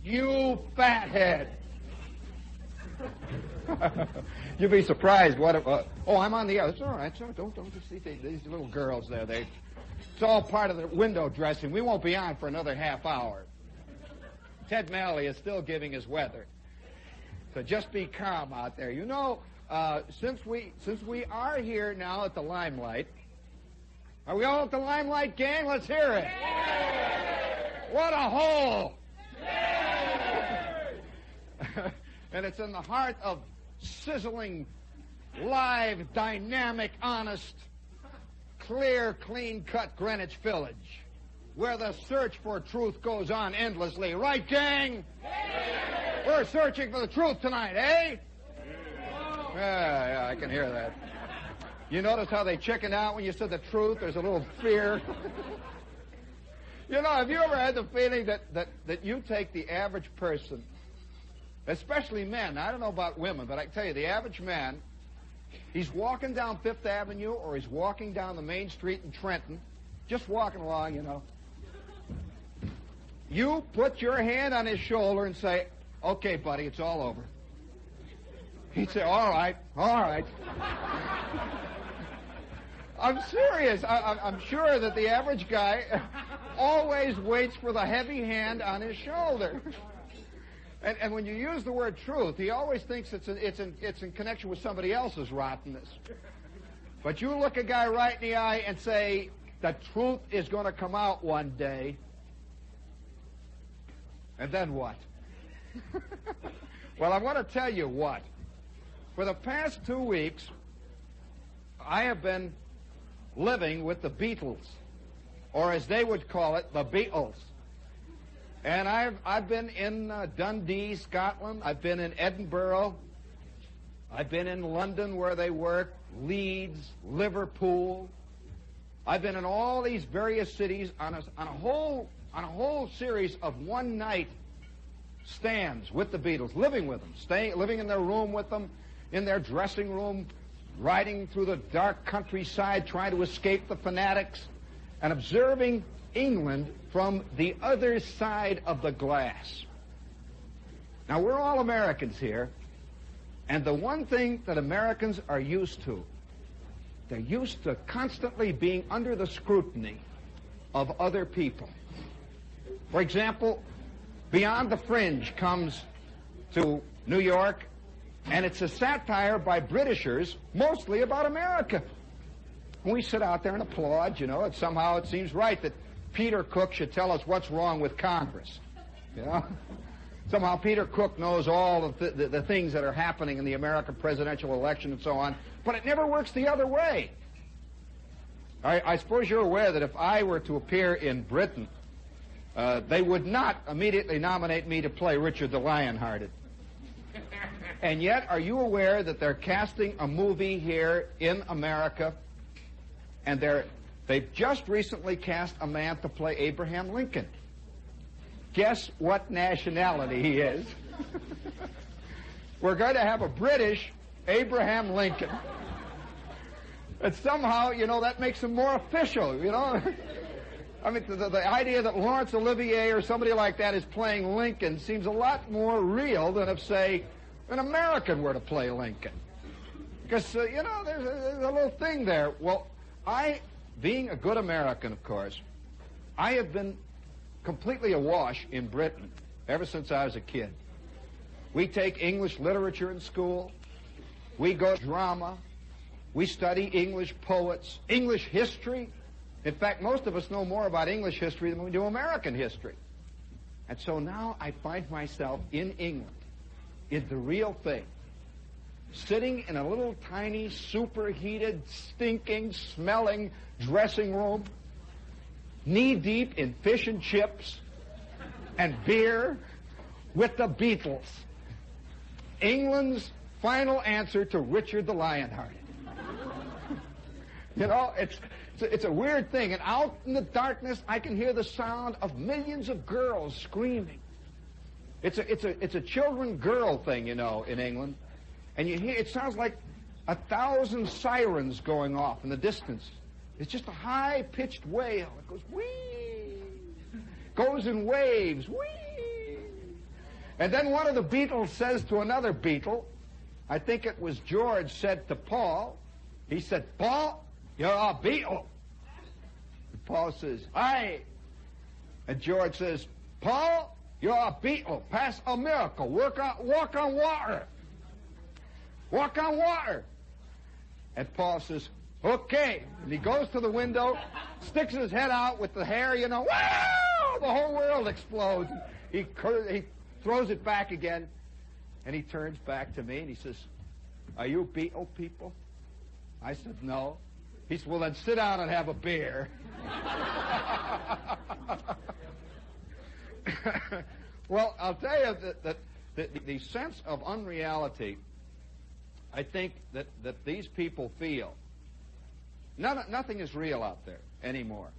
You fathead. You'd be surprised what it was. Oh, I'm on the air. It's all right, sir. Don't just see these little girls there. It's all part of the window dressing. We won't be on for another half hour. Ted Malley is still giving his weather. So just be calm out there. You know, since we are here now at the Limelight, are we all at the Limelight, gang? Let's hear it. What a hole! And it's in the heart of sizzling, live, dynamic, honest, clear, clean-cut Greenwich Village, where the search for truth goes on endlessly. Right, gang? We're searching for the truth tonight, eh? Yeah, I can hear that. You notice how they chickened out when you said the truth? There's a little fear. You know, have you ever had the feeling that you take the average person, especially men, I don't know about women, but I can tell you, the average man, he's walking down Fifth Avenue or he's walking down the main street in Trenton, just walking along, you know. You put your hand on his shoulder and say, okay, buddy, it's all over. He'd say, all right. I'm serious. I'm sure that the average guy always waits for the heavy hand on his shoulder. And when you use the word truth, he always thinks it's in connection with somebody else's rottenness. But you look a guy right in the eye and say, the truth is going to come out one day. And then what? Well, I want to tell you what. For the past 2 weeks, I have been living with the Beatles, or as they would call it, the Beatles. And I've been in Dundee, Scotland. I've been in Edinburgh. I've been in London where they work, Leeds, Liverpool. I've been in all these various cities on a whole series of one-night stands with the Beatles, living with them, living in their room with them, in their dressing room, riding through the dark countryside, trying to escape the fanatics, and observing England from the other side of the glass. Now, we're all Americans here, and the one thing that Americans are used to, they're used to constantly being under the scrutiny of other people. For example, Beyond the Fringe comes to New York, and it's a satire by Britishers, mostly about America. And we sit out there and applaud, you know, and somehow it seems right that Peter Cook should tell us what's wrong with Congress, you know. Somehow Peter Cook knows all the things that are happening in the American presidential election and so on, but it never works the other way. I suppose you're aware that if I were to appear in Britain, they would not immediately nominate me to play Richard the Lionhearted. And yet, are you aware that they're casting a movie here in America, and they've just recently cast a man to play Abraham Lincoln? Guess what nationality he is? We're going to have a British Abraham Lincoln. And somehow, you know, that makes him more official, you know. I mean, the idea that Laurence Olivier or somebody like that is playing Lincoln seems a lot more real than if, say, an American were to play Lincoln. Because, you know, there's a little thing there. Well, being a good American, of course, I have been completely awash in Britain ever since I was a kid. We take English literature in school. We go to drama. We study English poets, English history. In fact, most of us know more about English history than we do American history. And so now I find myself in England, in the real thing, sitting in a little tiny, superheated, stinking, smelling dressing room, knee-deep in fish and chips and beer with the Beatles. England's final answer to Richard the Lionhearted. You know, it's a weird thing. And out in the darkness, I can hear the sound of millions of girls screaming. It's a children-girl thing, you know, in England. And you hear, it sounds like 1,000 sirens going off in the distance. It's just a high-pitched wail. It goes, whee! Goes in waves, whee! And then one of the Beatles says to another Beatle, I think it was George said to Paul, he said, Paul, you're a Beatle. And Paul says, aye. And George says, Paul, you're a Beatle. Pass a miracle. Walk on water. Walk on water. And Paul says, okay. And he goes to the window, sticks his head out with the hair, you know, wow! The whole world explodes. He throws it back again, and he turns back to me, and he says, are you Beatle people? I said, no. He said, well, then sit down and have a beer. Well, I'll tell you that the sense of unreality, I think that these people feel, nothing is real out there anymore.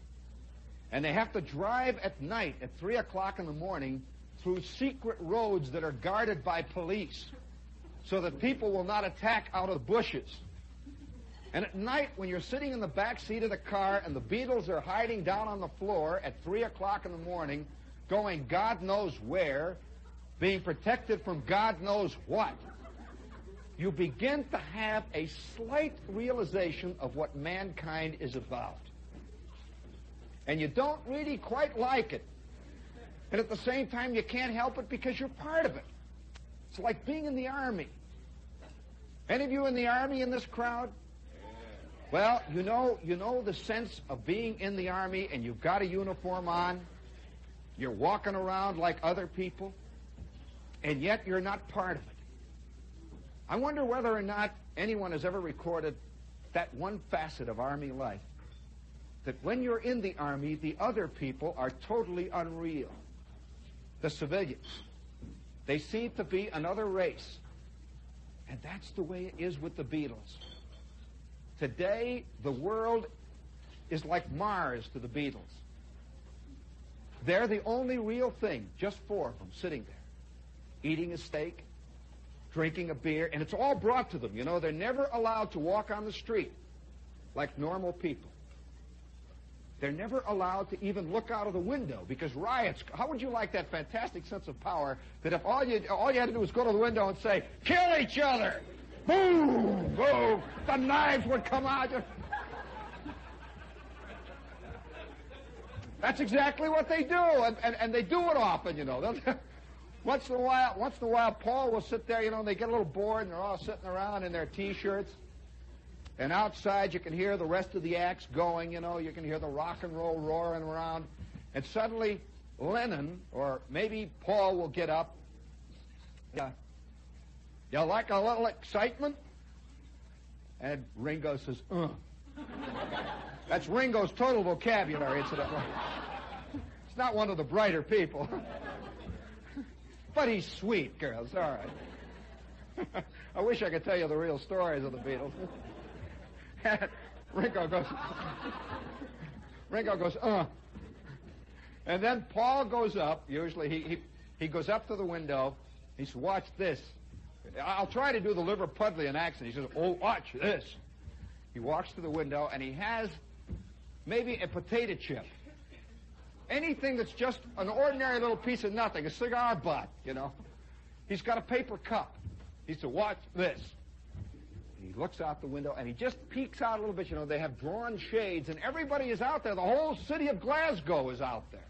And they have to drive at night at 3 o'clock in the morning through secret roads that are guarded by police so that people will not attack out of the bushes. And at night, when you're sitting in the back seat of the car and the Beatles are hiding down on the floor at 3 o'clock in the morning, going God knows where, being protected from God knows what, you begin to have a slight realization of what mankind is about. And you don't really quite like it. And at the same time, you can't help it because you're part of it. It's like being in the Army. Any of you in the Army in this crowd? Well, you know the sense of being in the Army, and you've got a uniform on. You're walking around like other people, and yet you're not part of it. I wonder whether or not anyone has ever recorded that one facet of Army life, that when you're in the Army, the other people are totally unreal. The civilians. They seem to be another race. And that's the way it is with the Beatles. Today, the world is like Mars to the Beatles. They're the only real thing, just four of them sitting there, eating a steak, drinking a beer, and it's all brought to them. You know, they're never allowed to walk on the street like normal people. They're never allowed to even look out of the window because riots. How would you like that fantastic sense of power that if all you had to do was go to the window and say, kill each other, boom, boom, the knives would come out. That's exactly what they do, and they do it often, you know. Once in a while, Paul will sit there, you know, and they get a little bored, and they're all sitting around in their T-shirts. And outside, you can hear the rest of the acts going, you know. You can hear the rock and roll roaring around. And suddenly, Lennon, or maybe Paul, will get up. You like a little excitement? And Ringo says, That's Ringo's total vocabulary, incidentally. It's not one of the brighter people. But he's sweet, girls, all right. I wish I could tell you the real stories of the Beatles. Ringo goes, And then Paul goes up. Usually he goes up to the window. He says, watch this. I'll try to do the Liverpudlian accent. He says, oh, watch this. He walks to the window, and he has maybe a potato chip. Anything that's just an ordinary little piece of nothing, a cigar butt, you know. He's got a paper cup. He said, watch this. He looks out the window, and he just peeks out a little bit. You know, they have drawn shades, and everybody is out there. The whole city of Glasgow is out there.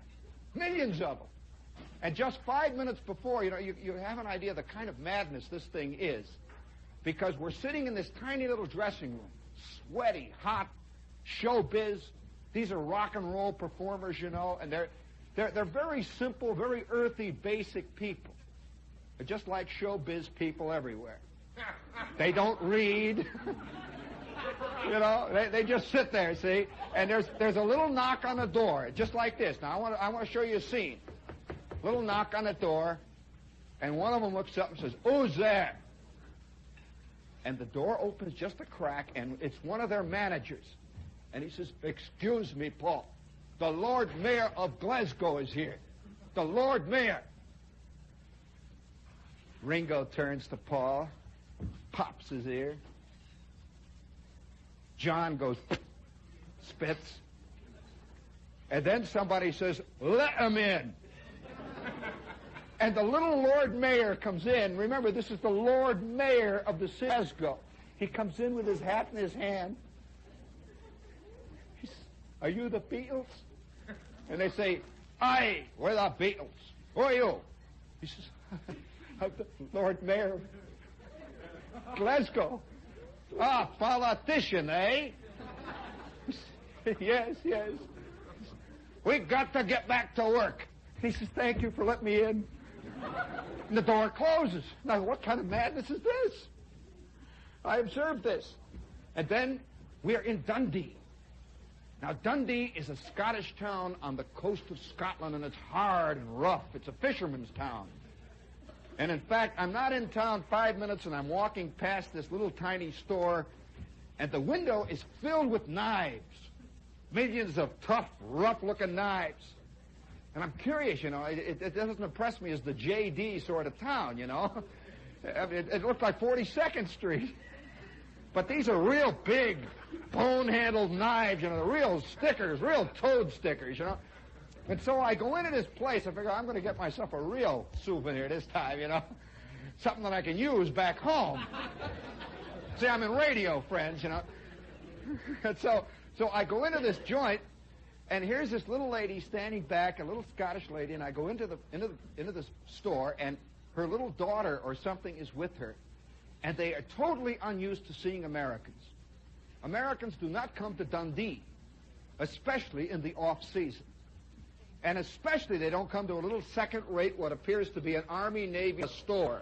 Millions of them. And just 5 minutes before, you know, you have an idea of the kind of madness this thing is. Because we're sitting in this tiny little dressing room, sweaty, hot, showbiz. These are rock and roll performers, you know, and they're very simple, very earthy, basic people. They're just like showbiz people everywhere. They don't read. You know, they just sit there, see? And there's a little knock on the door, just like this. Now, I want to show you a scene. Little knock on the door, and one of them looks up and says, who's there? And the door opens just a crack, and it's one of their managers. And he says, excuse me, Paul. The Lord Mayor of Glasgow is here. The Lord Mayor. Ringo turns to Paul, pops his ear. John goes, spits. And then somebody says, let him in. And the little Lord Mayor comes in. Remember, this is the Lord Mayor of the city of Glasgow. He comes in with his hat in his hand. He says, "Are you the Beatles?" And they say, "Aye, we're the Beatles. Who are you?" He says, "I'm the Lord Mayor of Glasgow." "Ah, politician, eh?" "Yes, yes." "We got to get back to work." He says, "Thank you for letting me in." And the door closes. Now, what kind of madness is this? I observed this. And then we're in Dundee. Now, Dundee is a Scottish town on the coast of Scotland, and it's hard and rough. It's a fisherman's town. And in fact, I'm not in town 5 minutes, and I'm walking past this little tiny store, and the window is filled with knives. Millions of tough, rough-looking knives. And I'm curious, you know, it doesn't impress me as the J.D. sort of town, you know. It looked like 42nd Street. But these are real big, bone-handled knives, you know, real stickers, real toad stickers, you know. And so I go into this place. I figure I'm going to get myself a real souvenir this time, you know, something that I can use back home. See, I'm in radio, friends, you know. And so I go into this joint, and here's this little lady standing back, a little Scottish lady, and I go into the store, and her little daughter or something is with her, and they are totally unused to seeing Americans. Americans do not come to Dundee, especially in the off-season. And especially they don't come to a little second-rate, what appears to be an Army-Navy store,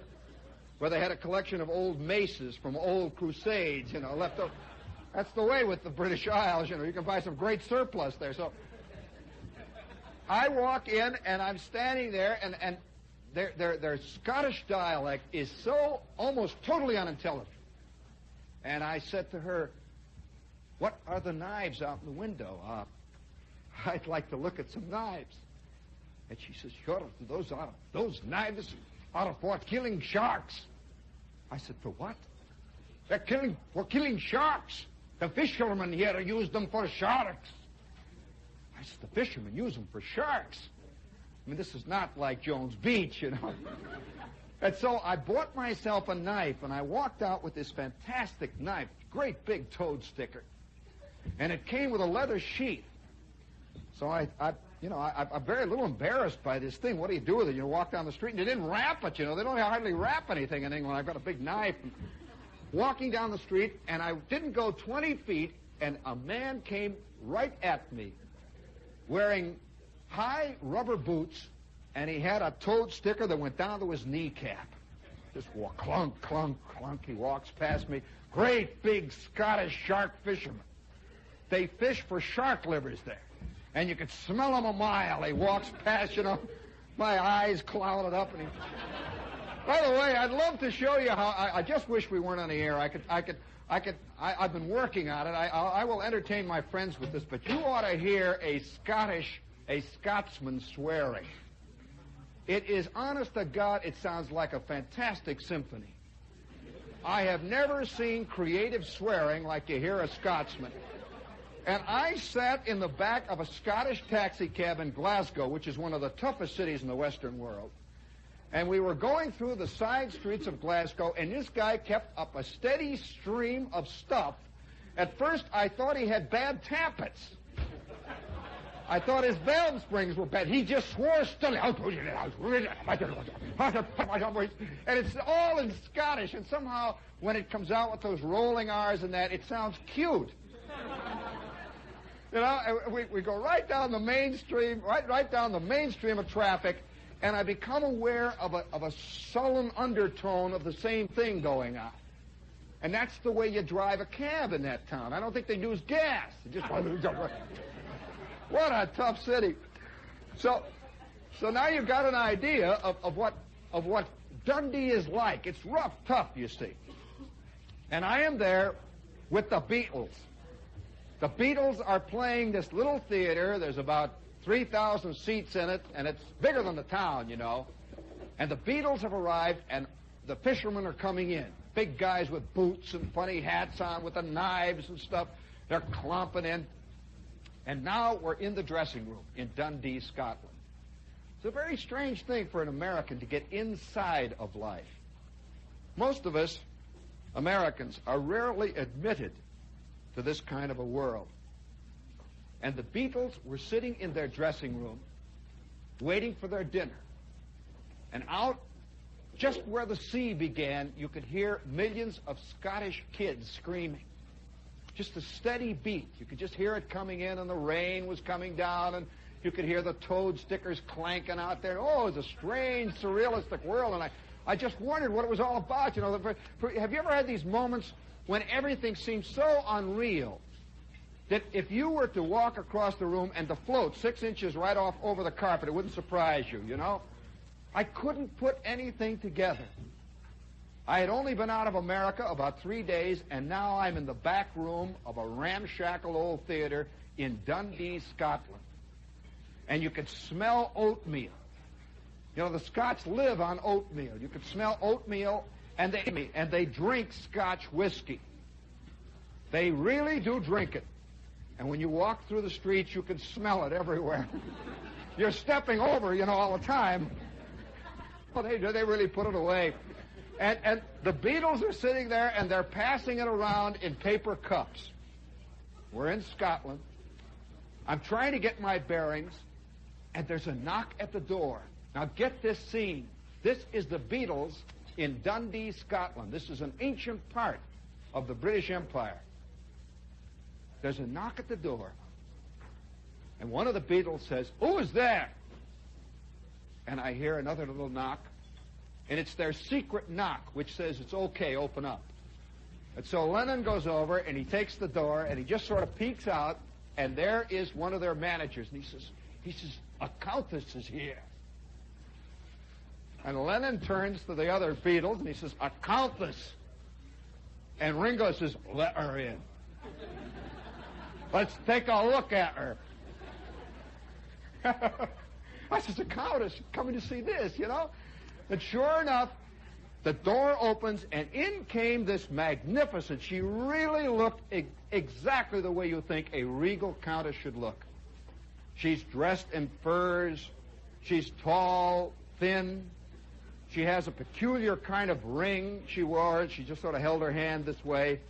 where they had a collection of old maces from old crusades, you know, left over. That's the way with the British Isles, you know. You can buy some great surplus there. So I walk in, and I'm standing there, and their Scottish dialect is so almost totally unintelligible. And I said to her, "What are the knives out in the window? I'd like to look at some knives." And she says, "Sure, those knives are for killing sharks." I said, "For what?" For killing sharks. The fishermen here use them for sharks." I said, "The fishermen use them for sharks?" I mean, this is not like Jones Beach, you know. And so I bought myself a knife, and I walked out with this fantastic knife, great big toad sticker. And it came with a leather sheath. So I'm very little embarrassed by this thing. What do you do with it? You walk down the street, and they didn't wrap it, you know. They don't hardly wrap anything in England. I've got a big knife. Walking down the street, and I didn't go 20 feet, and a man came right at me wearing high rubber boots, and he had a toad sticker that went down to his kneecap. Just walk, clunk, clunk, clunk. He walks past me. Great big Scottish shark fisherman. They fish for shark livers there, and you could smell them a mile. He walks past, you know, my eyes clouded up, and he... By the way, I'd love to show you how. I just wish we weren't on the air. I've been working on it. I will entertain my friends with this, but you ought to hear a Scotsman swearing. It is, honest to God, it sounds like a fantastic symphony. I have never seen creative swearing like you hear a Scotsman. And I sat in the back of a Scottish taxi cab in Glasgow, which is one of the toughest cities in the Western world. And we were going through the side streets of Glasgow, and this guy kept up a steady stream of stuff. At first, I thought he had bad tappets. I thought his valve springs were bad. He just swore steadily. And it's all in Scottish, and somehow, when it comes out with those rolling R's and that, it sounds cute. You know, we go right down the mainstream, right down the mainstream of traffic, and I become aware of a sullen undertone of the same thing going on. And that's the way you drive a cab in that town. I don't think they use gas. Just what a tough city. So now you've got an idea of what Dundee is like. It's rough, tough, you see. And I am there with the Beatles. The Beatles are playing this little theater. There's about 3,000 seats in it, and it's bigger than the town, you know. And the Beatles have arrived, and the fishermen are coming in. Big guys with boots and funny hats on with the knives and stuff. They're clomping in. And now we're in the dressing room in Dundee, Scotland. It's a very strange thing for an American to get inside of life. Most of us, Americans, are rarely admitted to this kind of a world. And the Beatles were sitting in their dressing room, waiting for their dinner. And out, just where the sea began, you could hear millions of Scottish kids screaming. Just a steady beat. You could just hear it coming in, and the rain was coming down, and you could hear the toad stickers clanking out there. Oh, it was a strange, surrealistic world, and I just wondered what it was all about. You know, have you ever had these moments when everything seems so unreal that if you were to walk across the room and to float 6 inches right off over the carpet, it wouldn't surprise you, you know? I couldn't put anything together. I had only been out of America about 3 days, and now I'm in the back room of a ramshackle old theater in Dundee, Scotland. And you could smell oatmeal. You know, the Scots live on oatmeal. You could smell oatmeal, and they drink Scotch whiskey. They really do drink it. And when you walk through the streets, you can smell it everywhere. You're stepping over, you know, all the time. Well, they really put it away. And the Beatles are sitting there, and they're passing it around in paper cups. We're in Scotland. I'm trying to get my bearings, and there's a knock at the door. Now, get this scene. This is the Beatles in Dundee, Scotland. This is an ancient part of the British Empire. There's a knock at the door, and one of the Beatles says, "Who is there?" And I hear another little knock, and it's their secret knock, which says, "It's okay, open up." And so Lennon goes over, and he takes the door, and he just sort of peeks out, and there is one of their managers, and he says, "A countess is here." And Lennon turns to the other Beatles, and he says, "A countess." And Ringo says, "Let her in. Let's take a look at her." I says, "A countess coming to see this, you know?" And sure enough, the door opens, and in came this magnificent. She really looked exactly the way you think a regal countess should look. She's dressed in furs. She's tall, thin. She has a peculiar kind of ring she wore. She just sort of held her hand this way.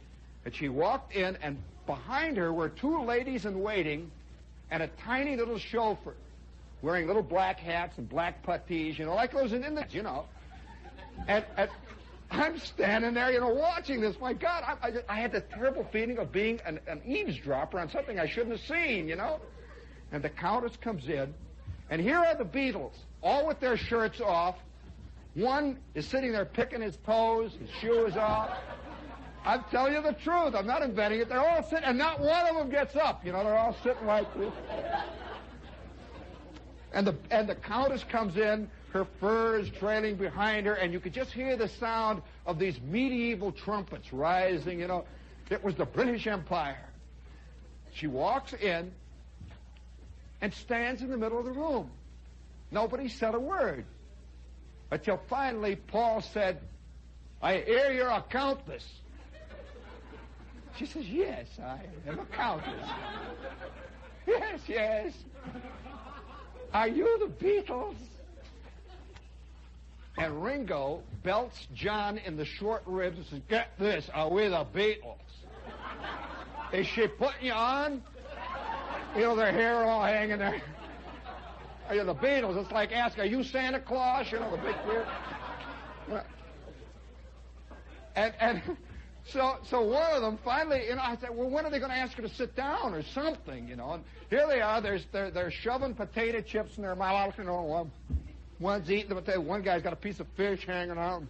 And she walked in, and behind her were two ladies in waiting and a tiny little chauffeur wearing little black hats and black puttees, you know, like those in the, you know. And I'm standing there, you know, watching this. My God, I had this terrible feeling of being an eavesdropper on something I shouldn't have seen, you know. And the countess comes in, and here are the Beatles, all with their shirts off. One is sitting there picking his toes, his shoe is off. I'm telling you the truth. I'm not inventing it. They're all sitting, and not one of them gets up. You know, they're all sitting like this. And the countess comes in, her furs trailing behind her, and you could just hear the sound of these medieval trumpets rising, you know. It was the British Empire. She walks in and stands in the middle of the room. Nobody said a word. Until finally Paul said, "I hear you're a countess." She says, "Yes, I am a countess." "Yes, yes. Are you the Beatles?" And Ringo belts John in the short ribs and says, "Get this, are we the Beatles? Is she putting you on?" You know, their hair all hanging there. "Are you the Beatles?" It's like asking, "Are you Santa Claus?" You know, the big beard. And so one of them finally, you know, I said, "Well, when are they going to ask her to sit down or something?" You know, and here they are. They're shoving potato chips in their mouth. You know, one's eating the potato. One guy's got a piece of fish hanging out.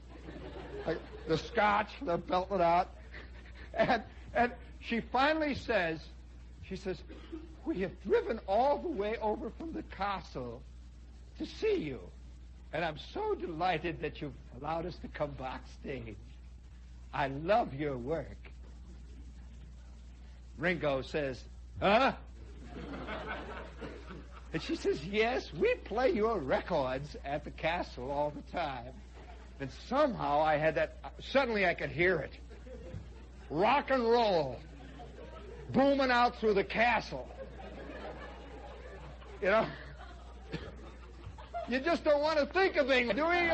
Like the scotch, they're belting it out. And she finally says, "We have driven all the way over from the castle to see you, and I'm so delighted that you've allowed us to come backstage. I love your work." Ringo says, "Huh?" And she says, "Yes, we play your records at the castle all the time." And somehow I had that, suddenly I could hear it. Rock and roll, booming out through the castle. You know? You just don't want to think of England, do you?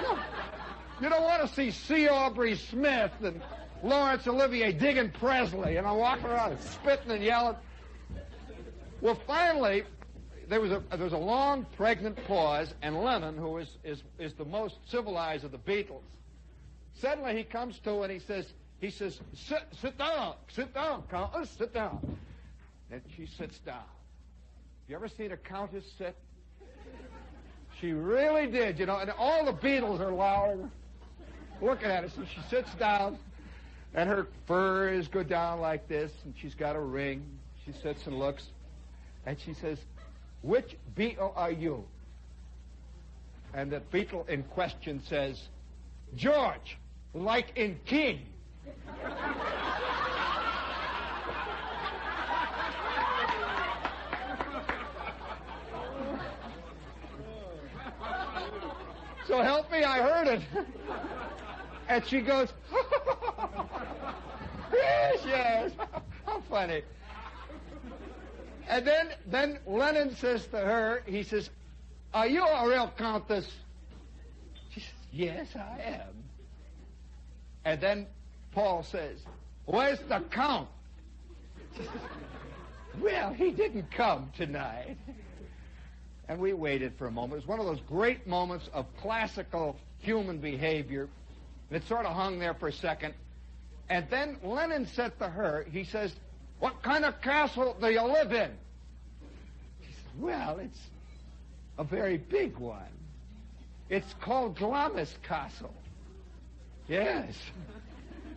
You don't want to see C. Aubrey Smith and Laurence Olivier digging Presley, walking around spitting and yelling. Well, finally, there was a long, pregnant pause, and Lennon, who is the most civilized of the Beatles, suddenly he comes to and he says, sit down, Countess, sit down. And she sits down. You ever seen a countess sit? She really did, and all the Beatles are looking at her. So she sits down, and her furs go down like this, and she's got a ring. She sits and looks, and she says, "Which Beatle are you?" And the Beatle in question says, "George, like in King." So help me, I heard it. And she goes, yes. How funny. And then Lennon says to her, he says, "Are you a real countess?" She says, "Yes, I am." And then Paul says, "Where's the Count?" She says, "Well, he didn't come tonight." And we waited for a moment. It was one of those great moments of classical human behavior. It sort of hung there for a second. And then Lennon said to her, he says, "What kind of castle do you live in?" She says, "Well, it's a very big one. It's called Glamis Castle." Yes.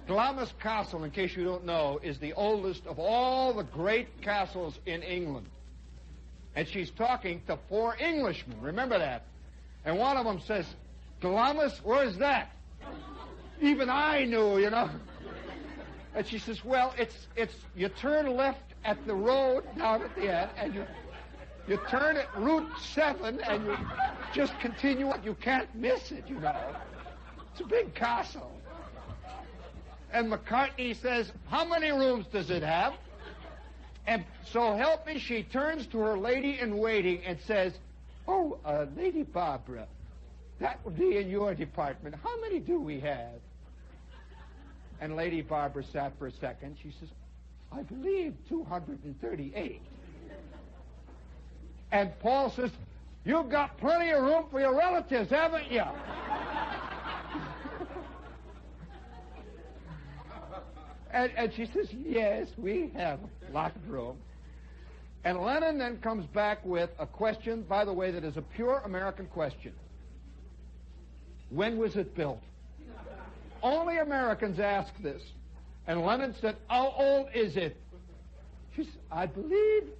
Glamis Castle, in case you don't know, is the oldest of all the great castles in England. And she's talking to 4 Englishmen, remember that. And one of them says, "Glamis, where's that?" Even I knew, And she says, "Well, it's you turn left at the road down at the end, and you turn at Route 7, and you just continue on. You can't miss it, It's a big castle." And McCartney says, "How many rooms does it have?" And so help me, she turns to her lady-in-waiting and says, "Oh, Lady Barbara, that would be in your department. How many do we have?" And Lady Barbara sat for a second. She says, "I believe 238. And Paul says, "You've got plenty of room for your relatives, haven't you?" And she says, "Yes, we have a lot of room." And Lennon then comes back with a question, by the way, that is a pure American question. When was it built? Only Americans ask this. And Lennon said, "How old is it?" She said, I believe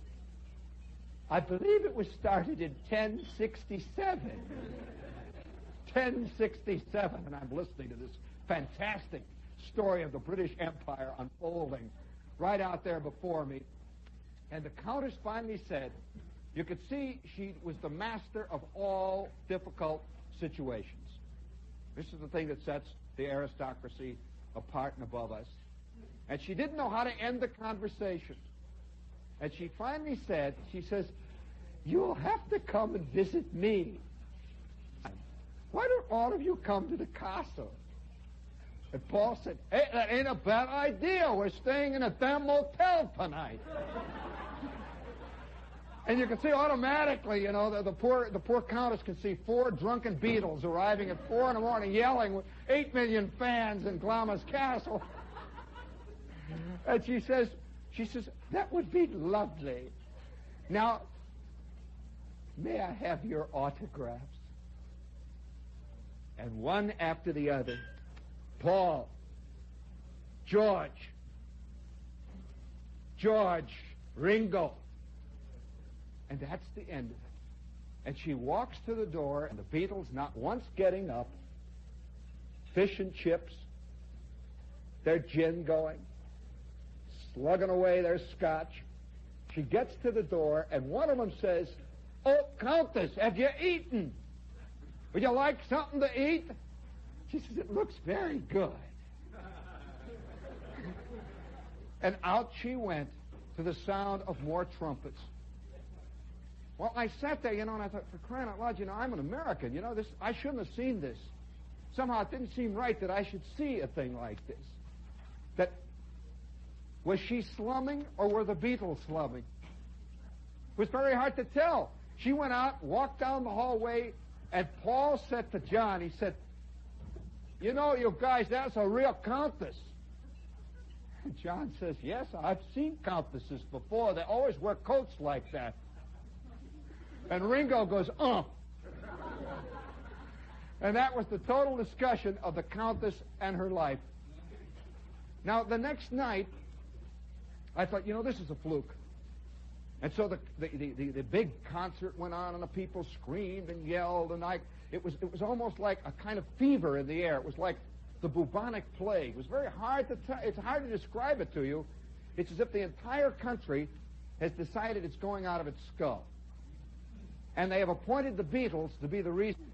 it was started in 1067. 1067. And I'm listening to this fantastic story of the British Empire unfolding right out there before me. And the Countess finally said, you could see she was the master of all difficult situations. This is the thing that sets the aristocracy apart and above us. And she didn't know how to end the conversation. And she finally said, she says, "You'll have to come and visit me. Why don't all of you come to the castle?" And Paul said, "Hey, that ain't a bad idea. We're staying in a damn motel tonight." And you can see automatically, the poor Countess can see 4 drunken Beatles arriving at 4 in the morning yelling with 8 million fans in Glamis Castle. And she says, "That would be lovely. Now, may I have your autographs?" And one after the other, Paul, George, Ringo. And that's the end of it. And she walks to the door, and the Beatles, not once getting up, fish and chips, their gin going, slugging away their scotch. She gets to the door, and one of them says, "Oh, Countess, have you eaten? Would you like something to eat?" She says, "It looks very good." And out she went to the sound of more trumpets. Well, I sat there, and I thought, for crying out loud, I'm an American. I shouldn't have seen this. Somehow it didn't seem right that I should see a thing like this. That, was she slumming or were the Beatles slumming? It was very hard to tell. She went out, walked down the hallway, and Paul said to John, he said, you guys, that's a real countess. And John says, yes, I've seen countesses before. They always wear coats like that. And Ringo goes, And that was the total discussion of the Countess and her life. Now, the next night, I thought, this is a fluke. And so the big concert went on, and the people screamed and yelled, and it was almost like a kind of fever in the air. It was like the bubonic plague. It was very hard to tell. It's hard to describe it to you. It's as if the entire country has decided it's going out of its skull. And they have appointed the Beatles to be the reason.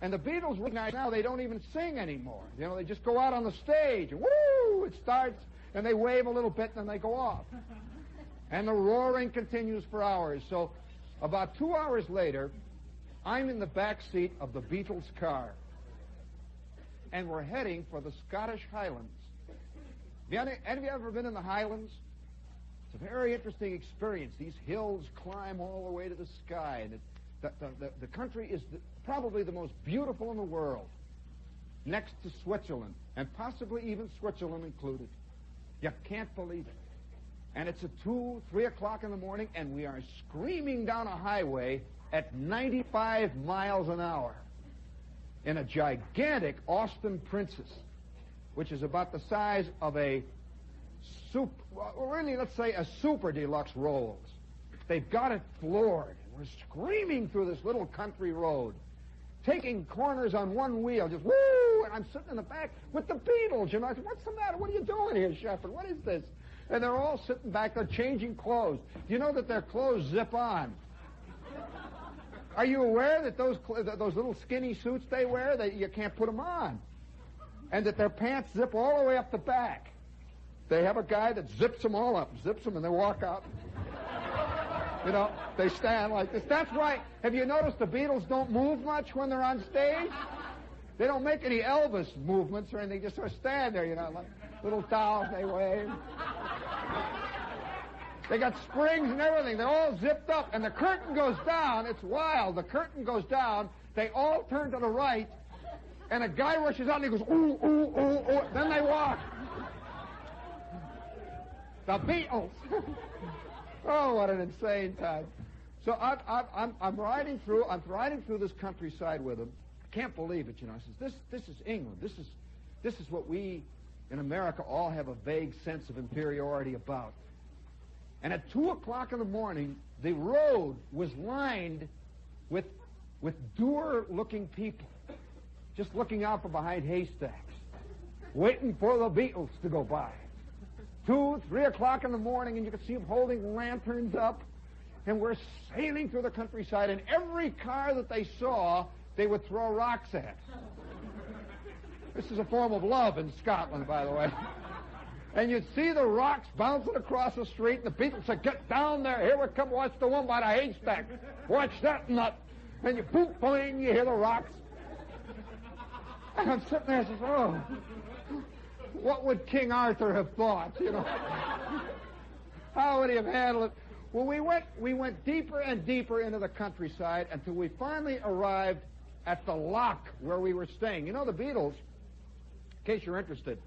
And the Beatles recognize now they don't even sing anymore. They just go out on the stage, and woo, it starts, and they wave a little bit, and then they go off. And the roaring continues for hours. So about 2 hours later, I'm in the back seat of the Beatles' car. And we're heading for the Scottish Highlands. Have any of you ever been in the Highlands? It's a very interesting experience. These hills climb all the way to the sky. And the country is probably the most beautiful in the world, next to Switzerland, and possibly even Switzerland included. You can't believe it. And it's at 2, 3 o'clock in the morning, and we are screaming down a highway at 95 miles an hour in a gigantic Austin Princess, which is about the size of a let's say a super deluxe Rolls. They've got it floored. We're screaming through this little country road, taking corners on one wheel, just woo, and I'm sitting in the back with the Beatles. I said, what's the matter? What are you doing here, Shep? What is this? And they're all sitting back there changing clothes. You know that their clothes zip on. Are you aware that those little skinny suits they wear, that you can't put them on? And that their pants zip all the way up the back. They have a guy that zips them all up, and they walk out. They stand like this. That's why, have you noticed the Beatles don't move much when they're on stage? They don't make any Elvis movements or anything. They just sort of stand there, like little dolls, they wave. They got springs and everything. They're all zipped up, and the curtain goes down. It's wild. The curtain goes down. They all turn to the right, and a guy rushes out, and he goes, ooh, ooh, ooh, ooh. Then they walk. The Beatles. Oh, what an insane time. So I'm riding through this countryside with them. I can't believe it, I says, this is England. This is what we in America all have a vague sense of inferiority about. And at 2 o'clock in the morning, the road was lined with dour-looking people, just looking out from behind haystacks, waiting for the Beatles to go by. 2, 3 o'clock in the morning, and you could see them holding lanterns up, and we're sailing through the countryside, and every car that they saw, they would throw rocks at. This is a form of love in Scotland, by the way. And you'd see the rocks bouncing across the street, and the Beatles said, get down there, here we come, watch the one by the haystack, watch that nut. And you boom, boing, you hear the rocks. And I'm sitting there and says, oh, what would King Arthur have thought, How would he have handled it? Well, we went deeper and deeper into the countryside until we finally arrived at the lock where we were staying. The Beatles, in case you're interested,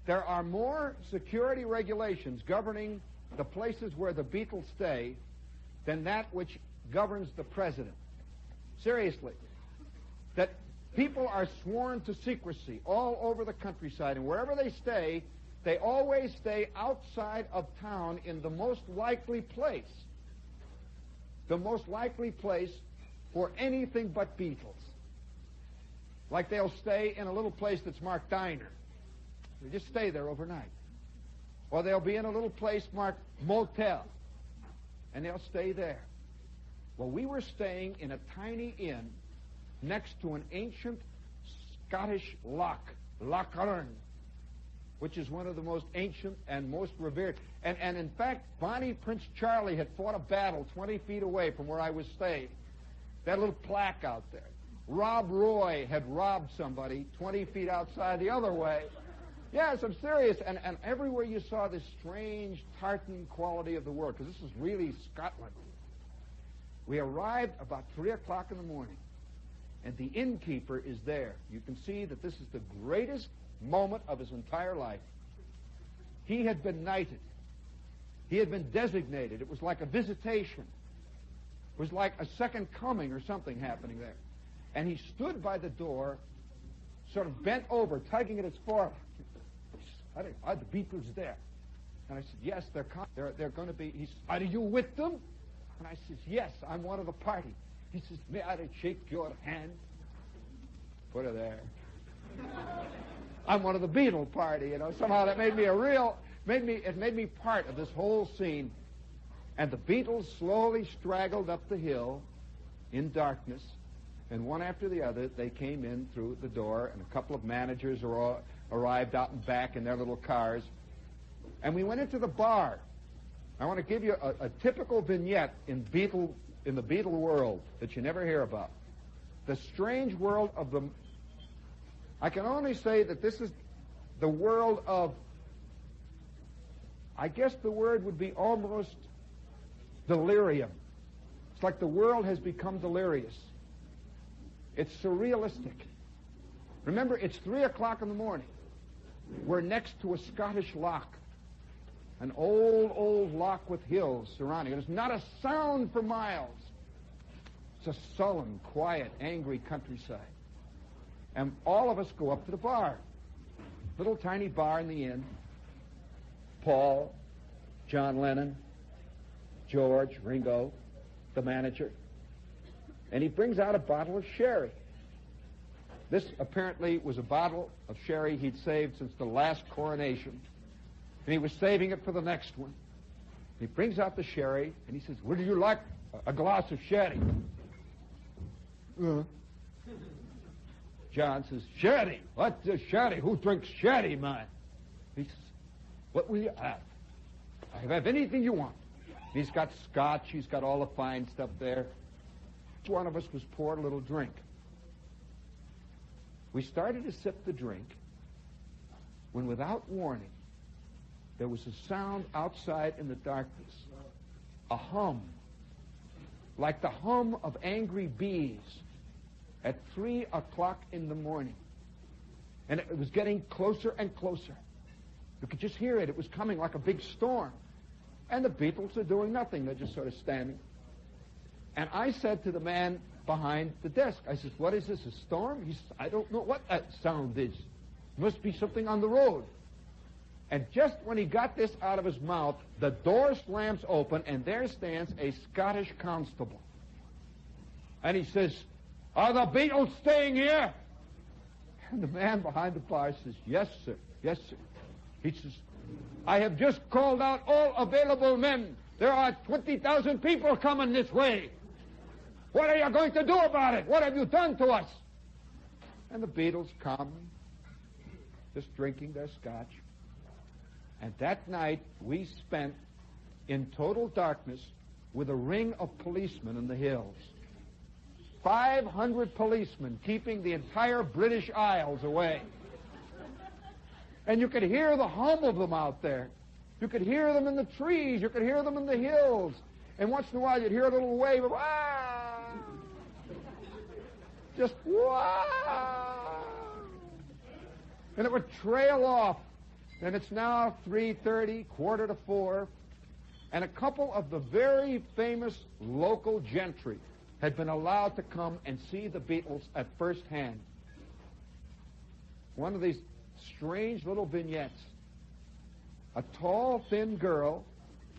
there are more security regulations governing the places where the Beatles stay than that which governs the president. Seriously. That people are sworn to secrecy all over the countryside, and wherever they stay, they always stay outside of town in the most likely place. The most likely place for anything but Beatles. Like they'll stay in a little place that's marked diner. They just stay there overnight. Or they'll be in a little place marked motel, and they'll stay there. Well, we were staying in a tiny inn next to an ancient Scottish loch, Loch Earn. which is one of the most ancient and most revered. And in fact, Bonnie Prince Charlie had fought a battle 20 feet away from where I was staying. That little plaque out there. Rob Roy had robbed somebody 20 feet outside the other way. Yes, I'm serious. And everywhere you saw this strange tartan quality of the world, because this is really Scotland. We arrived about 3 o'clock in the morning, and the innkeeper is there. You can see that this is the greatest moment of his entire life. He had been knighted. He had been designated. It was like a visitation. It was like a second coming or something happening there. And he stood by the door, sort of bent over, tugging at his forelock. Are the Beatles there? And I said, yes, they're going to be. He said, are you with them? And I said, yes, I'm one of the party. He says, may I shake your hand? Put her there. I'm one of the Beatle party, you know. Somehow that made me it made me part of this whole scene. And the Beatles slowly straggled up the hill in darkness, and one after the other, they came in through the door, and a couple of managers arrived out and back in their little cars. And we went into the bar. I want to give you a typical vignette in the Beatle world that you never hear about. The strange world of the... I can only say that this is the world of... I guess the word would be almost delirium. It's like the world has become delirious. It's surrealistic. Remember, it's 3 o'clock in the morning. We're next to a Scottish loch. An old loch with hills surrounding it. There's not a sound for miles. It's a sullen, quiet, angry countryside. And all of us go up to the bar. Little tiny bar in the inn. Paul, John Lennon, George, Ringo, the manager. And he brings out a bottle of sherry. This apparently was a bottle of sherry he'd saved since the last coronation. And he was saving it for the next one. He brings out the sherry, and he says, would you like a glass of sherry? John says, sherry? What's sherry? Who drinks sherry, man? He says, what will you have? I have anything you want. He's got scotch. He's got all the fine stuff there. Each one of us was poured a little drink. We started to sip the drink when, without warning, there was a sound outside in the darkness, a hum, like the hum of angry bees at 3 o'clock in the morning. And it was getting closer and closer. You could just hear it. It was coming like a big storm. And the Beatles are doing nothing. They're just sort of standing. And I said to the man behind the desk, I said, what is this, a storm? He said, I don't know what that sound is. Must be something on the road. And just when he got this out of his mouth, the door slams open, and there stands a Scottish constable. And he says, are the Beatles staying here? And the man behind the bar says, yes, sir. Yes, sir. He says, I have just called out all available men. There are 20,000 people coming this way. What are you going to do about it? What have you done to us? And the Beatles come, just drinking their scotch. And that night, we spent in total darkness with a ring of policemen in the hills. 500 policemen keeping the entire British Isles away. And you could hear the hum of them out there. You could hear them in the trees. You could hear them in the hills. And once in a while, you'd hear a little wave of, ah! Just, wow! And it would trail off. And it's now 3:30, 3:45, and a couple of the very famous local gentry had been allowed to come and see the Beatles at first hand. One of these strange little vignettes. A tall, thin girl,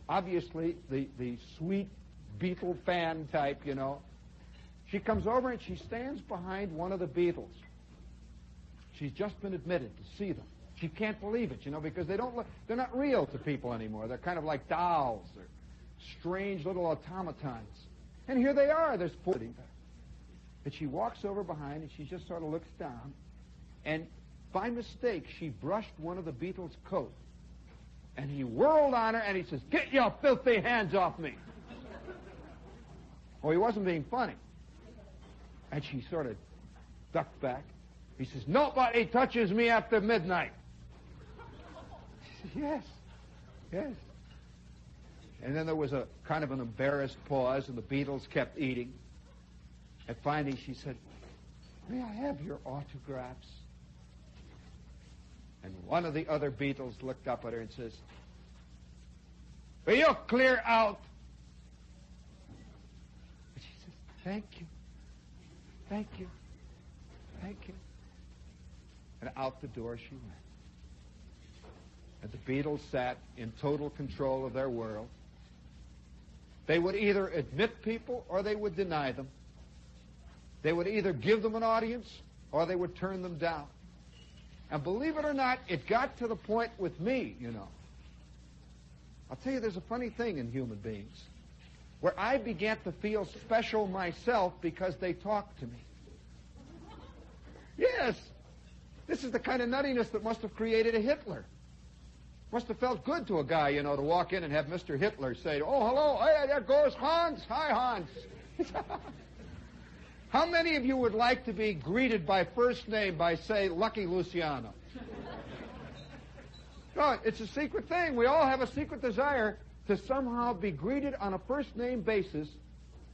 obviously the sweet Beatle fan type, you know. She comes over and she stands behind one of the Beatles. She's just been admitted to see them. She can't believe it, you know, because they're not real to people anymore. They're kind of like dolls. They're strange little automatons. And here they are. They're sitting there. And she walks over behind and she just sort of looks down. And by mistake, she brushed one of the Beatles' coat. And he whirled on her and he says, "Get your filthy hands off me." Oh, he wasn't being funny. And she sort of ducked back. He says, "Nobody touches me after midnight." She said, "Yes, yes." And then there was a kind of an embarrassed pause, and the Beatles kept eating. And finally she said, "May I have your autographs?" And one of the other Beatles looked up at her and says, "Will you clear out?" And she says, "Thank you, thank you, thank you." And out the door she went. And the Beatles sat in total control of their world. They would either admit people or they would deny them. They would either give them an audience or they would turn them down. And believe it or not, it got to the point with me, you know. I'll tell you, there's a funny thing in human beings where I began to feel special myself because they talked to me. Yes, this is the kind of nuttiness that must have created a Hitler. Must have felt good to a guy, you know, to walk in and have Mr. Hitler say, "Oh, hello, hey, there goes Hans. Hi, Hans." How many of you would like to be greeted by first name by, say, Lucky Luciano? No, it's a secret thing. We all have a secret desire to somehow be greeted on a first-name basis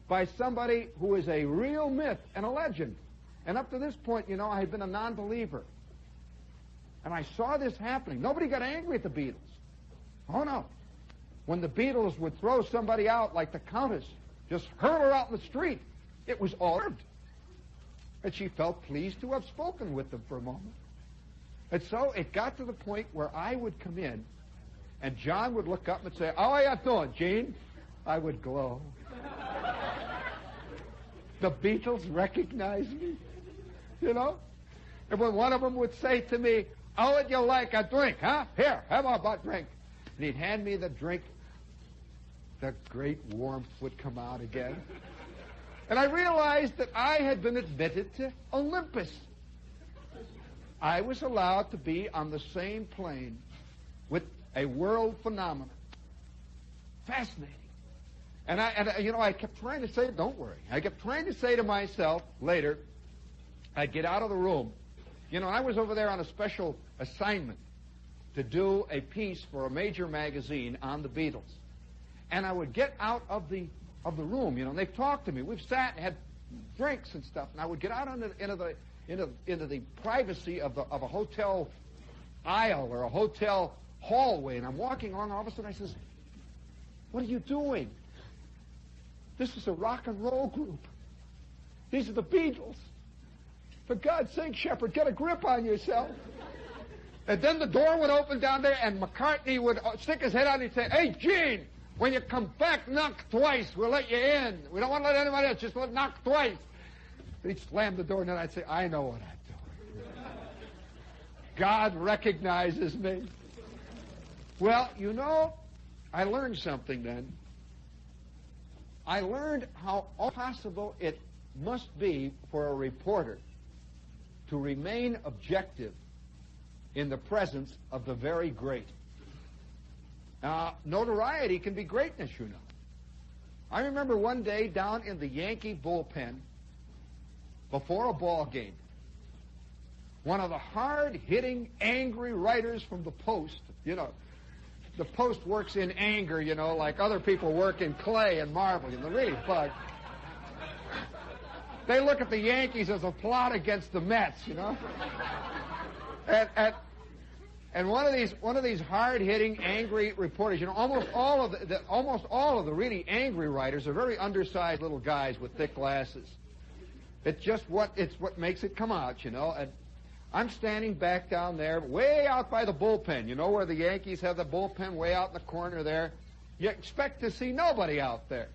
by somebody who is a real myth and a legend. And up to this point, you know, I had been a non-believer. And I saw this happening. Nobody got angry at the Beatles. Oh, no. When the Beatles would throw somebody out, like the Countess, just hurl her out in the street, it was all earned. And she felt pleased to have spoken with them for a moment. And so it got to the point where I would come in, and John would look up and say, "How are you doing, Gene?" I would glow. The Beatles recognized me, you know? And when one of them would say to me, "How would you like a drink, huh? Here, have a drink." And he'd hand me the drink, the great warmth would come out again. And I realized that I had been admitted to Olympus. I was allowed to be on the same plane with a world phenomenon. Fascinating. And I kept trying to say, don't worry. I kept trying to say to myself later, I'd get out of the room. You know, I was over there on a special assignment to do a piece for a major magazine on the Beatles. And I would get out of the room, you know, and they've talked to me. We've sat and had drinks and stuff, and I would get out into the privacy of a hotel aisle or a hotel hallway, and I'm walking along, and all of a sudden I says, "What are you doing? This is a rock and roll group. These are the Beatles. For God's sake, Shepherd, get a grip on yourself." And then the door would open down there, and McCartney would stick his head out and he'd say, "Hey, Gene, when you come back, knock twice. We'll let you in. We don't want to let anybody else. Just knock twice." He'd slam the door, and then I'd say, "I know what I'm doing. God recognizes me." Well, you know, I learned something then. I learned how impossible it must be for a reporter to remain objective in the presence of the very great. Now, notoriety can be greatness, you know. I remember one day down in the Yankee bullpen before a ball game, one of the hard-hitting, angry writers from the Post, you know, the Post works in anger, you know, like other people work in clay and marble, you know, really bugged. They look at the Yankees as a plot against the Mets, you know. And one of these hard-hitting, angry reporters, you know, almost all of the really angry writers are very undersized little guys with thick glasses. It's what makes it come out, you know. And I'm standing back down there, way out by the bullpen, you know, where the Yankees have the bullpen way out in the corner there. You expect to see nobody out there.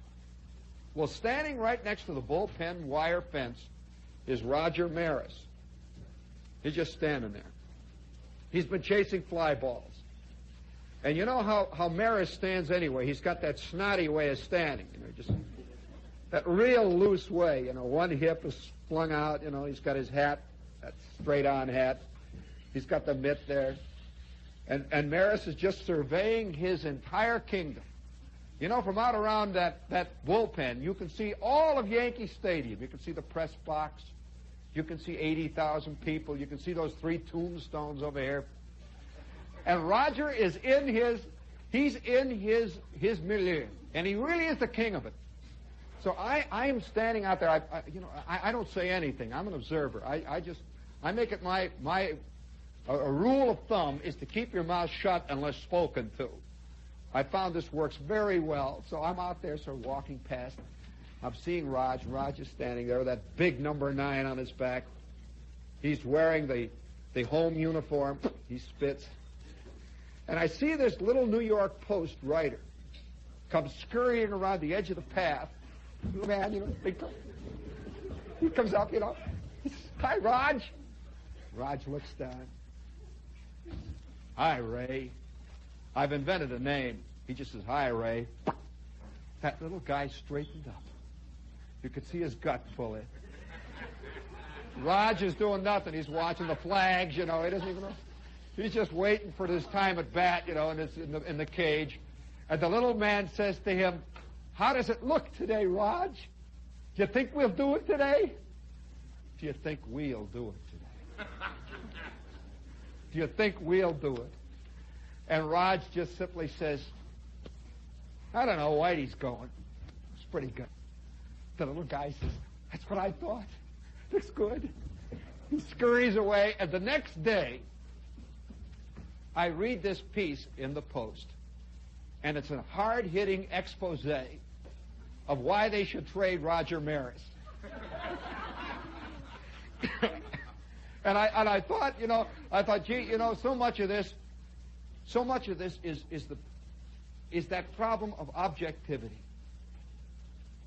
Well, standing right next to the bullpen wire fence is Roger Maris. He's just standing there. He's been chasing fly balls. And you know how Maris stands anyway. He's got that snotty way of standing, you know, just that real loose way. You know, one hip is flung out, you know, he's got his hat, that straight-on hat. He's got the mitt there. And Maris is just surveying his entire kingdom. You know, from out around that bullpen, you can see all of Yankee Stadium. You can see the press box. You can see 80,000 people. You can see those 3 tombstones over here. And Roger is he's in his milieu. And he really is the king of it. So I am standing out there. I don't say anything. I'm an observer. I make it a rule of thumb is to keep your mouth shut unless spoken to. I found this works very well. So I'm out there sort of walking past. I'm seeing Raj. Raj is standing there with that big number 9 on his back. He's wearing the home uniform. He spits. And I see this little New York Post writer come scurrying around the edge of the path. Little man, you know, he comes up, you know. Hi, Raj. Raj looks down. Hi, Ray. I've invented a name. He just says, hi, Ray. That little guy straightened up. You could see his gut fully. Raj is doing nothing. He's watching the flags, you know. He doesn't even know. He's just waiting for his time at bat, you know, in the cage. And the little man says to him, how does it look today, Raj? Do you think we'll do it today? Do you think we'll do it today? Do you think we'll do it? And Raj just simply says, I don't know, Whitey's going. It's pretty good. The little guy says, that's what I thought. Looks good. He scurries away, and the next day, I read this piece in the Post, and it's a hard-hitting expose of why they should trade Roger Maris. And I thought, gee, you know, so much of this is that problem of objectivity.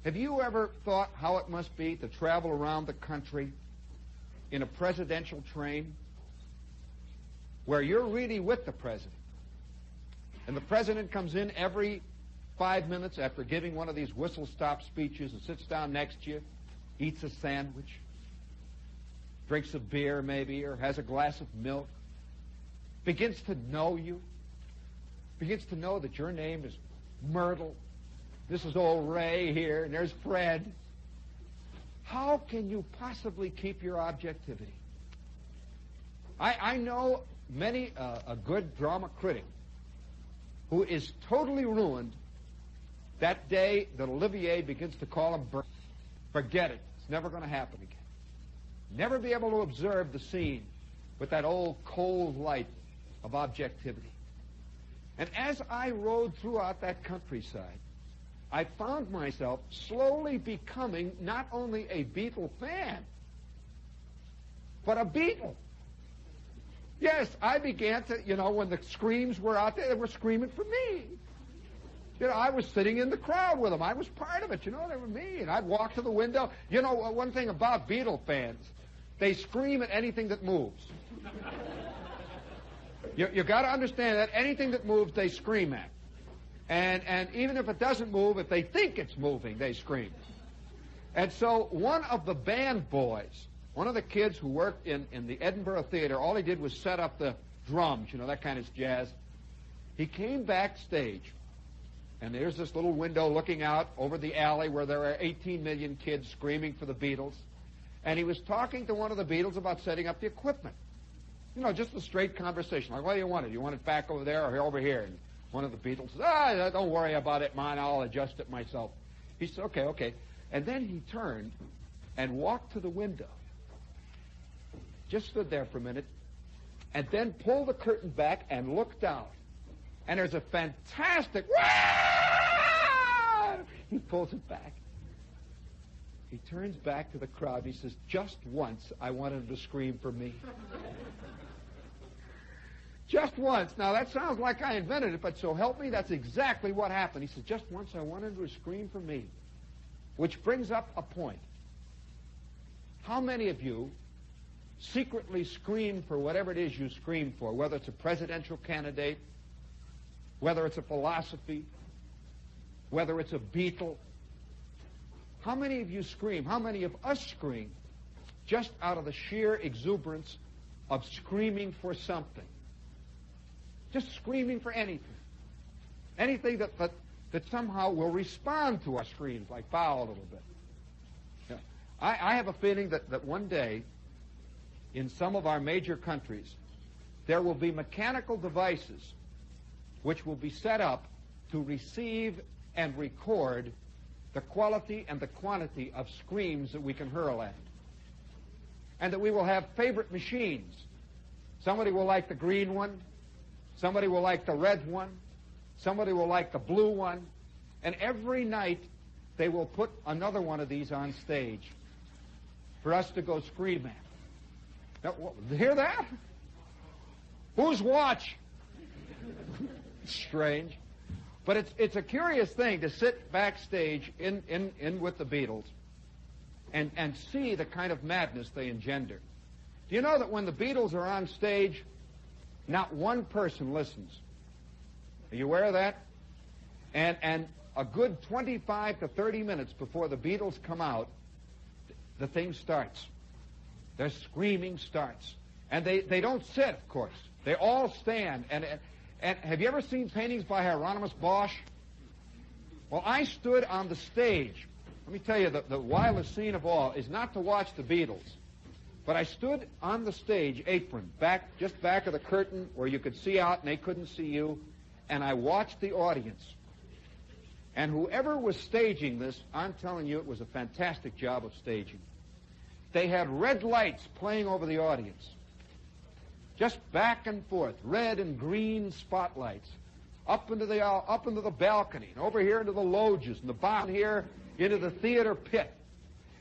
Have you ever thought how it must be to travel around the country in a presidential train where you're really with the president, and the president comes in every 5 minutes after giving one of these whistle-stop speeches and sits down next to you, eats a sandwich, drinks a beer maybe, or has a glass of milk, begins to know you, begins to know that your name is Myrtle, this is old Ray here, and there's Fred. How can you possibly keep your objectivity? I know many a good drama critic who is totally ruined that day that Olivier begins to call him Bert. Forget it. It's never going to happen again. Never be able to observe the scene with that old cold light of objectivity. And as I rode throughout that countryside, I found myself slowly becoming not only a Beatle fan, but a Beatle. Yes, I began to, you know, when the screams were out there, they were screaming for me. You know, I was sitting in the crowd with them. I was part of it, you know, they were me. And I'd walk to the window. You know, one thing about Beatle fans, they scream at anything that moves. You got to understand that anything that moves, they scream at. And even if it doesn't move, if they think it's moving, they scream. And so one of the band boys, one of the kids who worked in the Edinburgh Theater, all he did was set up the drums, you know, that kind of jazz. He came backstage, and there's this little window looking out over the alley where there are 18 million kids screaming for the Beatles. And he was talking to one of the Beatles about setting up the equipment. You know, just a straight conversation. Like, what do you want it? You want it back over there or over here? And one of the Beatles says, don't worry about it, man. I'll adjust it myself. He said, okay. And then he turned and walked to the window. Just stood there for a minute, and then pulled the curtain back and looked out. And there's a fantastic, Wah! He pulls it back. He turns back to the crowd. He says, just once I wanted him to scream for me. Just once. Now, that sounds like I invented it, but so help me, that's exactly what happened. He said, just once I wanted him to scream for me. Which brings up a point. How many of you secretly scream for whatever it is you scream for, whether it's a presidential candidate, whether it's a philosophy, whether it's a Beatle? How many of you scream? How many of us scream just out of the sheer exuberance of screaming for something. Just screaming for anything. Anything that somehow will respond to our screams, like bow a little bit. Yeah. I have a feeling that one day, in some of our major countries, there will be mechanical devices which will be set up to receive and record the quality and the quantity of screams that we can hurl at. And that we will have favorite machines. Somebody will like the green one. Somebody will like the red one. Somebody will like the blue one. And every night they will put another one of these on stage for us to go scream at. Now, hear that? Whose watch? Strange. But it's a curious thing to sit backstage in with the Beatles and see the kind of madness they engender. Do you know that when the Beatles are on stage, not one person listens? Are you aware of that? And a good 25 to 30 minutes before the Beatles come out, the thing starts. Their screaming starts. And they don't sit, of course. They all stand. And have you ever seen paintings by Hieronymus Bosch? Well, I stood on the stage. Let me tell you, the wildest scene of all is not to watch the Beatles. But I stood on the stage, apron, just back of the curtain where you could see out and they couldn't see you, and I watched the audience. And whoever was staging this, I'm telling you, it was a fantastic job of staging. They had red lights playing over the audience. Just back and forth, red and green spotlights, up into the balcony, and over here into the loges, and the bottom here into the theater pit.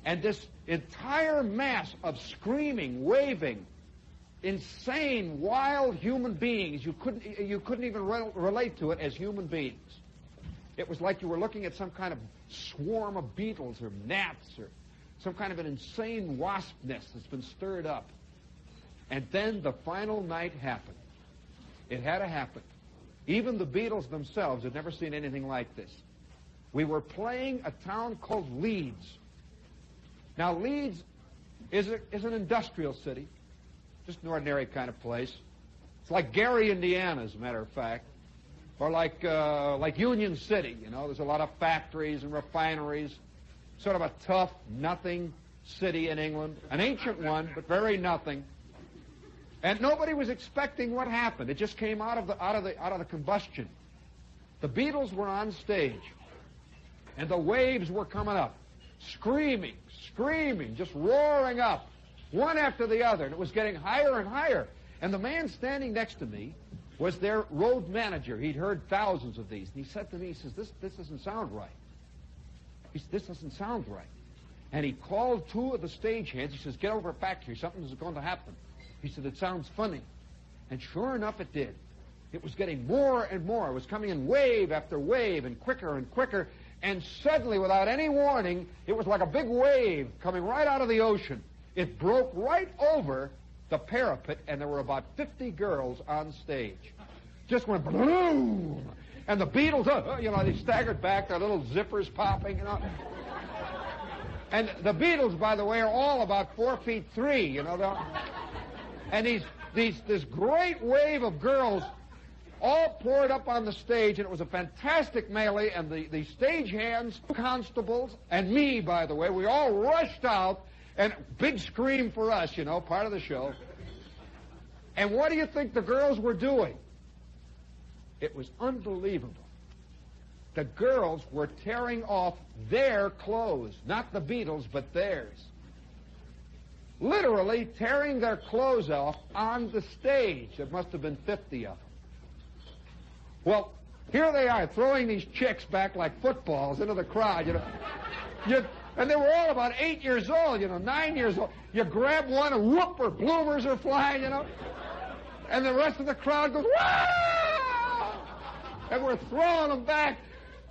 And this entire mass of screaming, waving, insane, wild human beings. You couldn't even relate to it as human beings. It was like you were looking at some kind of swarm of beetles or gnats or some kind of an insane wasp nest that's been stirred up. And then the final night happened. It had to happen. Even the Beatles themselves had never seen anything like this. We were playing a town called Leeds. Now, Leeds is an industrial city, just an ordinary kind of place. It's like Gary, Indiana, as a matter of fact, or like Union City. You know, there's a lot of factories and refineries. Sort of a tough, nothing city in England, an ancient one, but very nothing. And nobody was expecting what happened. It just came out of the combustion. The Beatles were on stage, and the waves were coming up, screaming, just roaring up, one after the other, and it was getting higher and higher. And the man standing next to me was their road manager. He'd heard thousands of these, and he said to me, he says, "This doesn't sound right. This doesn't sound right." And he called two of the stagehands. He says, "Get over back here. Something is going to happen." He said, "It sounds funny." And sure enough, it did. It was getting more and more. It was coming in wave after wave and quicker. And suddenly, without any warning, it was like a big wave coming right out of the ocean. It broke right over the parapet, and there were about 50 girls on stage. Just went boom! And the Beatles, they staggered back, their little zippers popping, And the Beatles, by the way, are all about 4'3", And this great wave of girls all poured up on the stage, and it was a fantastic melee, and the stagehands, constables, and me, by the way, we all rushed out, and big scream for us, part of the show. And what do you think the girls were doing? It was unbelievable. The girls were tearing off their clothes, not the Beatles, but theirs. Literally tearing their clothes off on the stage. There must have been 50 of them. Well, here they are throwing these chicks back like footballs into the crowd, and they were all about 8 years old, 9 years old. You grab one and whoop, her bloomers are flying, and the rest of the crowd goes, "Wow!" And we're throwing them back.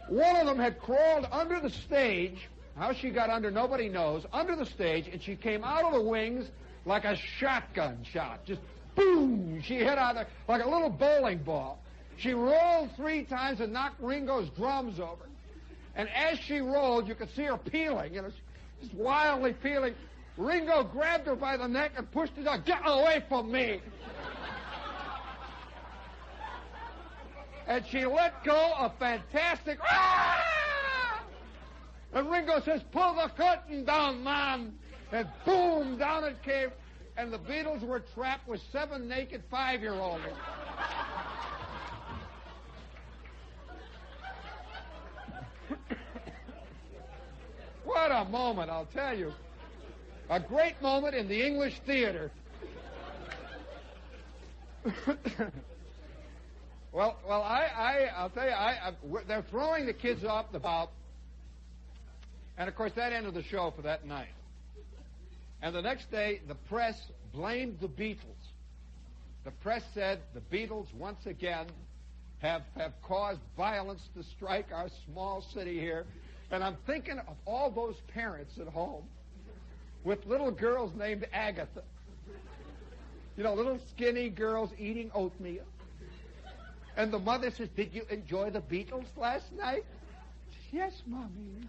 One of them had crawled under the stage. How she got under, nobody knows. Under the stage, and she came out of the wings like a shotgun shot. Just boom! She hit out there like a little bowling ball. She rolled 3 times and knocked Ringo's drums over. And as she rolled, you could see her peeling, just wildly peeling. Ringo grabbed her by the neck and pushed her down. Get away from me! And she let go a fantastic... Ah! And Ringo says, pull the curtain down, man! And boom, down it came. And the Beatles were trapped with 7 naked 5-year-olds. What a moment, I'll tell you. A great moment in the English theater. I'll tell you, they're throwing the kids off the bow. And, of course, that ended the show for that night. And the next day, the press blamed the Beatles. The press said the Beatles, once again, have caused violence to strike our small city here. And I'm thinking of all those parents at home with little girls named Agatha. You know, little skinny girls eating oatmeal. And the mother says, did you enjoy the Beatles last night? Yes, Mommy.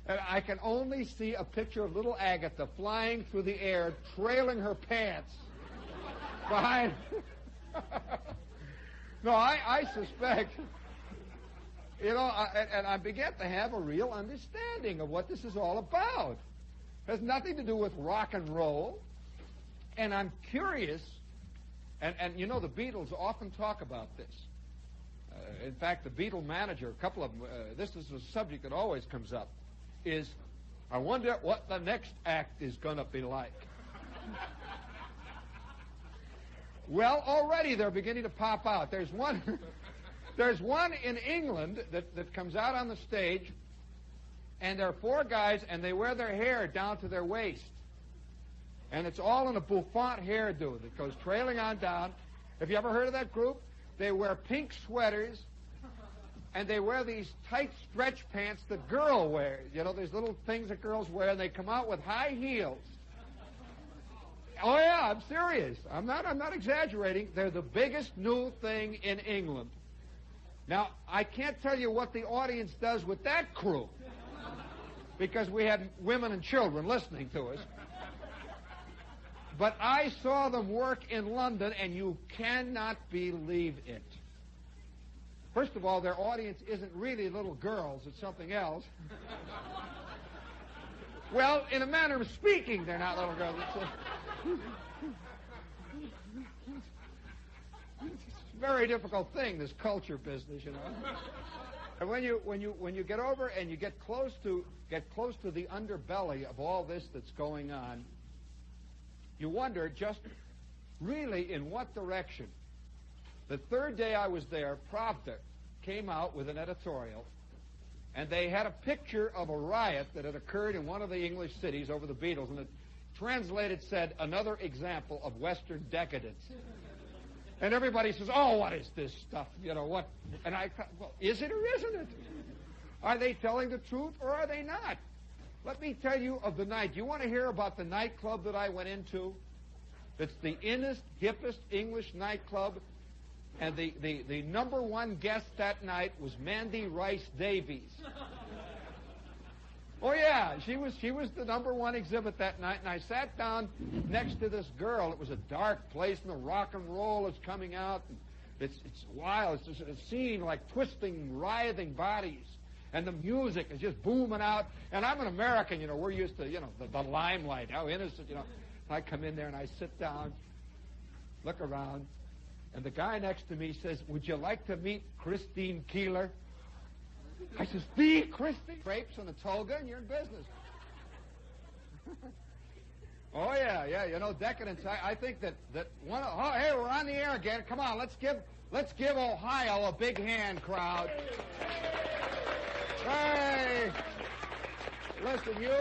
And I can only see a picture of little Agatha flying through the air, trailing her pants behind. No, I suspect, you know, and I began to have a real understanding of what this is all about. It has nothing to do with rock and roll. And I'm curious, and you know, the Beatles often talk about this. In fact, the Beatle manager, a couple of them, this is a subject that always comes up, is, I wonder what the next act is going to be like. Well, already they're beginning to pop out. There's one in England that comes out on the stage, and there are 4 guys, and they wear their hair down to their waist. And it's all in a bouffant hairdo that goes trailing on down. Have you ever heard of that group? They wear pink sweaters, and they wear these tight stretch pants that girl wears. You know, these little things that girls wear, and they come out with high heels. Oh, yeah, I'm serious. I'm not exaggerating. They're the biggest new thing in England. Now, I can't tell you what the audience does with that crew, because we had women and children listening to us. But I saw them work in London, and you cannot believe it. First of all, their audience isn't really little girls. It's something else. Well, in a manner of speaking, they're not little girls. It's a very difficult thing, this culture business, you know. And when you get over and you get close to the underbelly of all this that's going on, you wonder just really in what direction. The third day I was there, Pravda came out with an editorial, and they had a picture of a riot that had occurred in one of the English cities over the Beatles, and it translated said, another example of Western decadence. And everybody says, oh, what is this stuff? You know, what? And I thought, well, is it or isn't it? Are they telling the truth or are they not? Let me tell you of the night. You want to hear about the nightclub that I went into? It's the innest, hippest English nightclub. And the number one guest that night was Mandy Rice Davies. Oh, yeah, she was the number one exhibit that night. And I sat down next to this girl. It was a dark place, and the rock and roll is coming out. And it's wild. It's just a scene like twisting, writhing bodies. And the music is just booming out. And I'm an American, you know. We're used to, you know, the limelight, how innocent, you know. I come in there and I sit down, look around, and the guy next to me says, would you like to meet Christine Keeler? I says, the Christine? Drapes and a toga, and you're in business. Oh, yeah, you know, decadence. I think that one. Oh, hey, we're on the air again. Come on, let's give Ohio a big hand, crowd. Hey, listen, you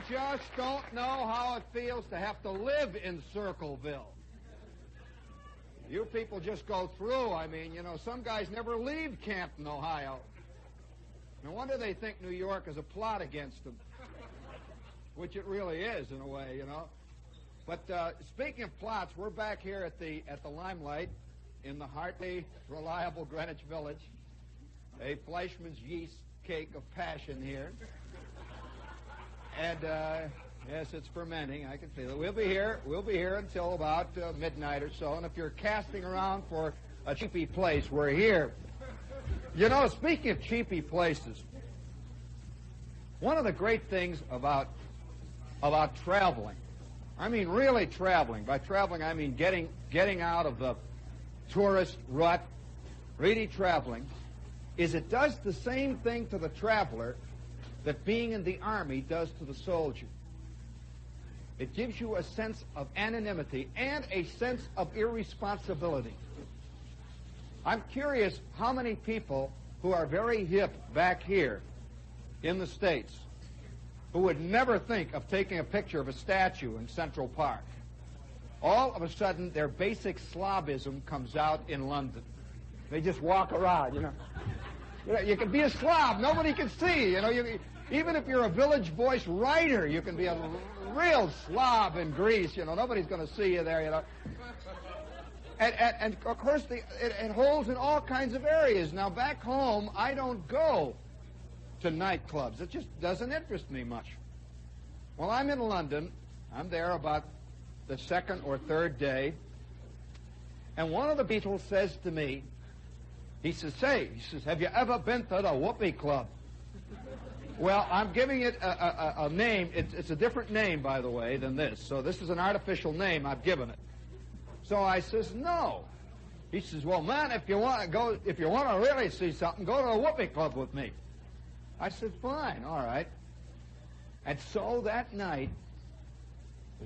just don't know how it feels to have to live in Circleville. You people just go through. I mean, you know, some guys never leave Canton, Ohio. No wonder they think New York is a plot against them, which it really is in a way, you know. But speaking of plots, we're back here at the Limelight in the hearty, reliable Greenwich Village. A Fleischmann's yeast cake of passion here. And yes, it's fermenting. I can feel it. We'll be here until about midnight or so. And if you're casting around for a cheapy place, we're here. You know, speaking of cheapy places, one of the great things about traveling, I mean really traveling. By traveling, I mean getting out of the tourist rut, really traveling, is it does the same thing to the traveler that being in the Army does to the soldier. It gives you a sense of anonymity and a sense of irresponsibility. I'm curious how many people who are very hip back here in the States who would never think of taking a picture of a statue in Central Park. All of a sudden, their basic slobism comes out in London. They just walk around, you know. You can be a slob. Nobody can see, you know. Even if you're a Village Voice writer, you can be a real slob in Greece, you know. Nobody's going to see you there, you know. And of course, it holds in all kinds of areas. Now, back home, I don't go to nightclubs. It just doesn't interest me much. Well, I'm in London. I'm there about the second or third day. And one of the Beatles says to me, he says, have you ever been to the Whoopee Club? Well, I'm giving it a name. It's a different name, by the way, than this. So this is an artificial name I've given it. So I says, no. He says, well, man, if you want to really see something, go to a Whoopee Club with me. I said, fine, all right. And so that night,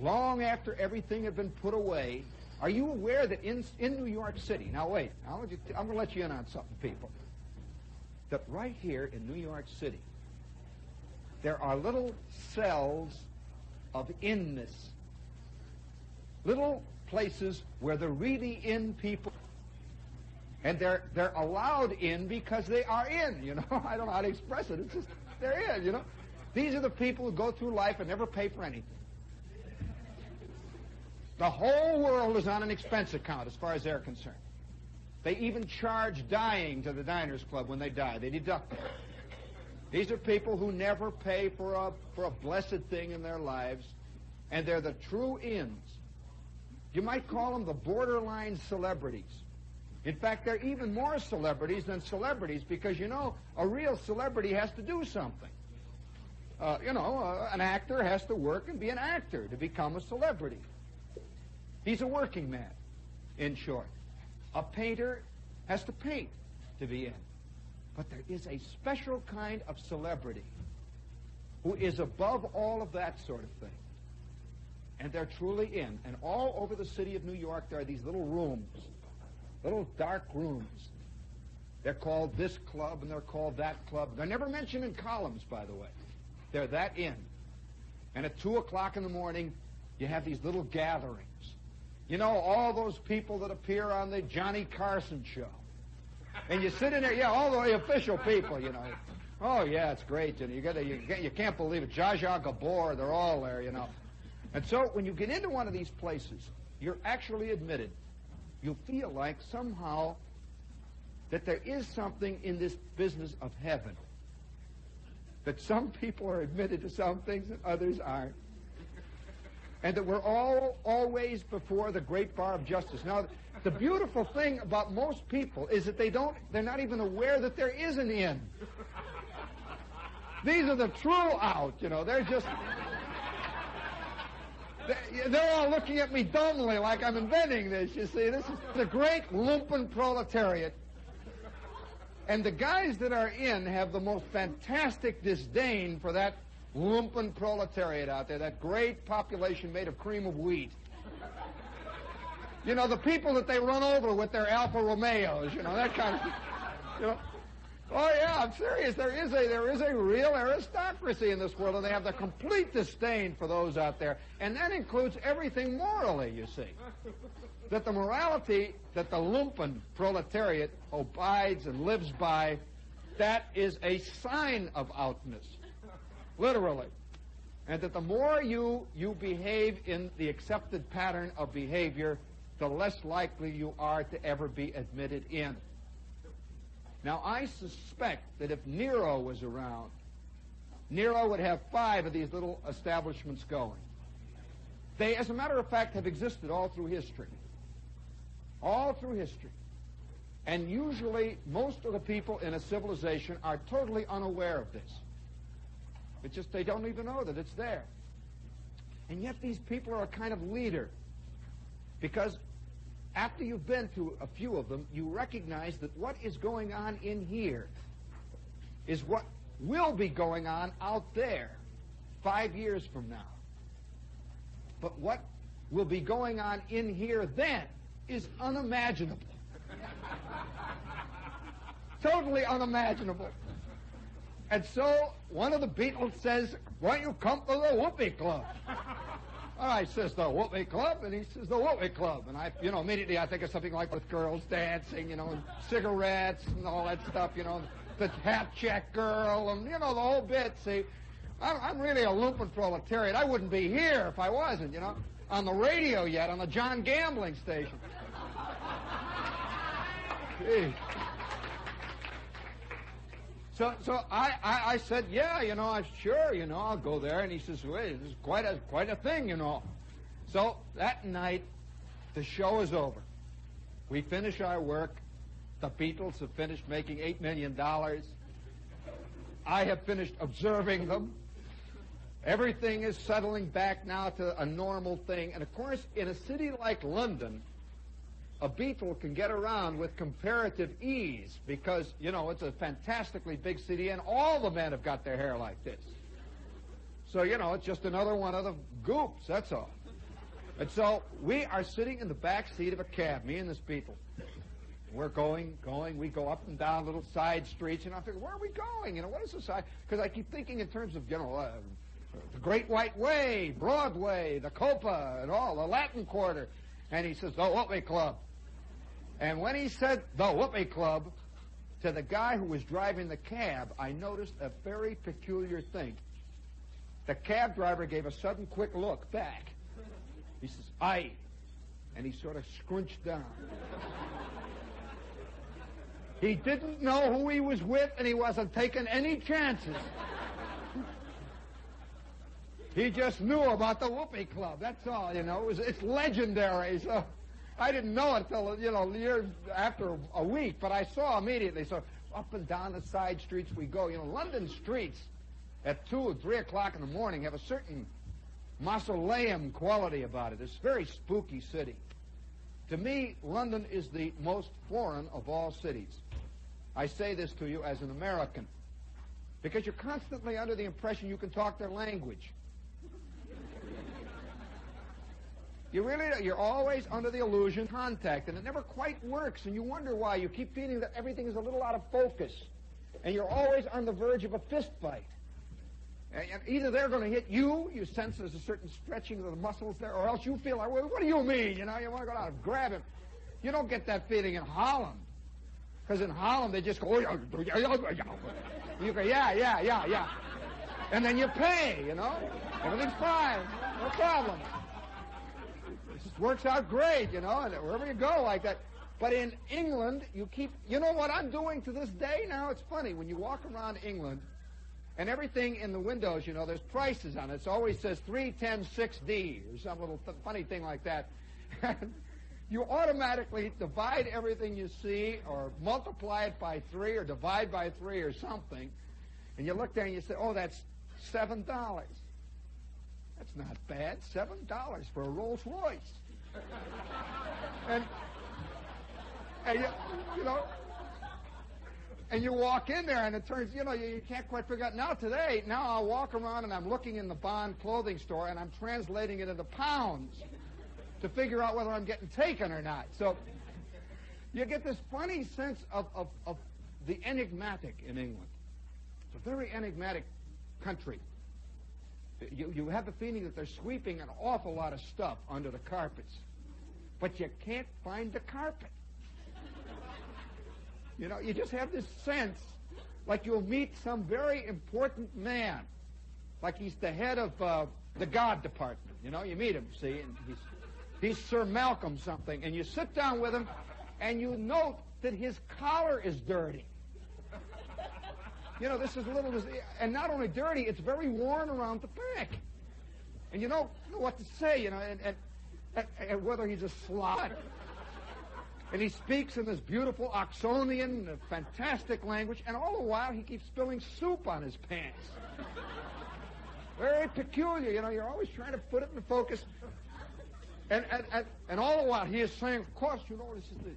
long after everything had been put away, are you aware that in New York City, now wait, I'm going to let you in on something, people, that right here in New York City, there are little cells of inness, little places where the really in people, and they're allowed in because they are in, you know. I don't know how to express it. It's just, they're in, you know. These are the people who go through life and never pay for anything. The whole world is on an expense account as far as they're concerned. They even charge dying to the Diners Club when they die. They deduct it. These are people who never pay for a blessed thing in their lives, and they're the true ins. You might call them the borderline celebrities. In fact, they're even more celebrities than celebrities because, you know, a real celebrity has to do something. An actor has to work and be an actor to become a celebrity. He's a working man, in short. A painter has to paint to be in. But there is a special kind of celebrity who is above all of that sort of thing. And they're truly in. And all over the city of New York, there are these little rooms, little dark rooms. They're called this club and they're called that club. They're never mentioned in columns, by the way. They're that in. And at 2 o'clock in the morning, you have these little gatherings. You know, all those people that appear on the Johnny Carson show. And you sit in there, yeah, all the official people, you know. Oh, yeah, it's great. You know, you can't believe it. Zsa Zsa Gabor, they're all there, you know. And so when you get into one of these places, you're actually admitted. You feel like somehow that there is something in this business of heaven. That some people are admitted to some things and others aren't. And that we're all always before the great bar of justice. Now, the beautiful thing about most people is that they're not even aware that there is an in. These are the true out, you know. They're just... They're all looking at me dumbly like I'm inventing this, you see. This is the great lumpen proletariat. And the guys that are in have the most fantastic disdain for that lumpen proletariat out there, that great population made of cream of wheat. You know, the people that they run over with their Alfa Romeos, you know, that kind of, you know. Oh, yeah, I'm serious. There is a real aristocracy in this world, and they have the complete disdain for those out there. And that includes everything morally, you see. That the morality that the lumpen proletariat abides and lives by, that is a sign of outness, literally. And that the more you behave in the accepted pattern of behavior, the less likely you are to ever be admitted in. Now, I suspect that if Nero was around, Nero would have 5 of these little establishments going. They, as a matter of fact, have existed all through history. All through history. And usually, most of the people in a civilization are totally unaware of this. It's just they don't even know that it's there. And yet these people are a kind of leader. Because after you've been to a few of them, you recognize that what is going on in here is what will be going on out there 5 years from now. But what will be going on in here then is unimaginable. Totally unimaginable. And so one of the Beatles says, "Why don't you come to the Whoopee Club?" And I says, "The Whoopee Club?" And he says, "The Whoopee Club." And I, immediately I think of something like with girls dancing, and cigarettes and all that stuff, the hat check girl, and, the whole bit, see. I'm really a lumpen proletariat. I wouldn't be here if I wasn't, on the radio yet, on the John Gambling station. Gee. So I said, yeah, I'm sure, I'll go there. And he says, wait, this is quite a thing, So that night, the show is over. We finish our work. The Beatles have finished making $8 million. I have finished observing them. Everything is settling back now to a normal thing. And, of course, in a city like London, a Beatle can get around with comparative ease because, it's a fantastically big city and all the men have got their hair like this. So, it's just another one of the goops, that's all. And so we are sitting in the back seat of a cab, me and this Beatle. We're going, we go up and down little side streets, and I figure, where are we going? What is the side? Because I keep thinking in terms of, the Great White Way, Broadway, the Copa, and all, the Latin Quarter. And he says, the Whoopee Club. And when he said the Whoopee Club to the guy who was driving the cab, I noticed a very peculiar thing. The cab driver gave a sudden quick look back. He says, aye. And he sort of scrunched down. He didn't know who he was with, and he wasn't taking any chances. He just knew about the Whoopee Club. That's all, It's legendary. So I didn't know it until, years after a week, but I saw immediately. So up and down the side streets we go. London streets at 2 or 3 o'clock in the morning have a certain mausoleum quality about it. It's a very spooky city. To me, London is the most foreign of all cities. I say this to you as an American because you're constantly under the impression you can talk their language. You're always under the illusion of contact, and it never quite works, and you wonder why. You keep feeling that everything is a little out of focus, and you're always on the verge of a fist fight. And either they're going to hit you sense there's a certain stretching of the muscles there, or else you feel like, well, what do you mean? You want to go out and grab him. You don't get that feeling in Holland, because in Holland they just go, you go, yeah. And then you pay, Everything's fine, no problem. It just works out great, and wherever you go like that. But in England, what I'm doing to this day now? It's funny, when you walk around England, and everything in the windows, there's prices on it. It always says 310 6D, or some little funny thing like that. And you automatically divide everything you see, or multiply it by 3, or divide by 3, or something. And you look there and you say, oh, that's $7. That's not bad. $7 for a Rolls Royce. And and you walk in there, and it turns, you can't quite figure out. Now I'll walk around, and I'm looking in the Bond clothing store, and I'm translating it into pounds to figure out whether I'm getting taken or not. So you get this funny sense of the enigmatic in England. It's a very enigmatic country. You have the feeling that they're sweeping an awful lot of stuff under the carpets, but you can't find the carpet. You just have this sense like you'll meet some very important man, like he's the head of the God department. You meet him, see, and he's Sir Malcolm something, and you sit down with him, and you note that his collar is dirty. You know, this is a little, and not only dirty, it's very worn around the back. And you don't know what to say, you know, and whether he's a Slav. And he speaks in this beautiful Oxonian, fantastic language, and all the while he keeps spilling soup on his pants. Very peculiar, you know, you're always trying to put it in focus. And all the while he is saying, of course, you know, this is the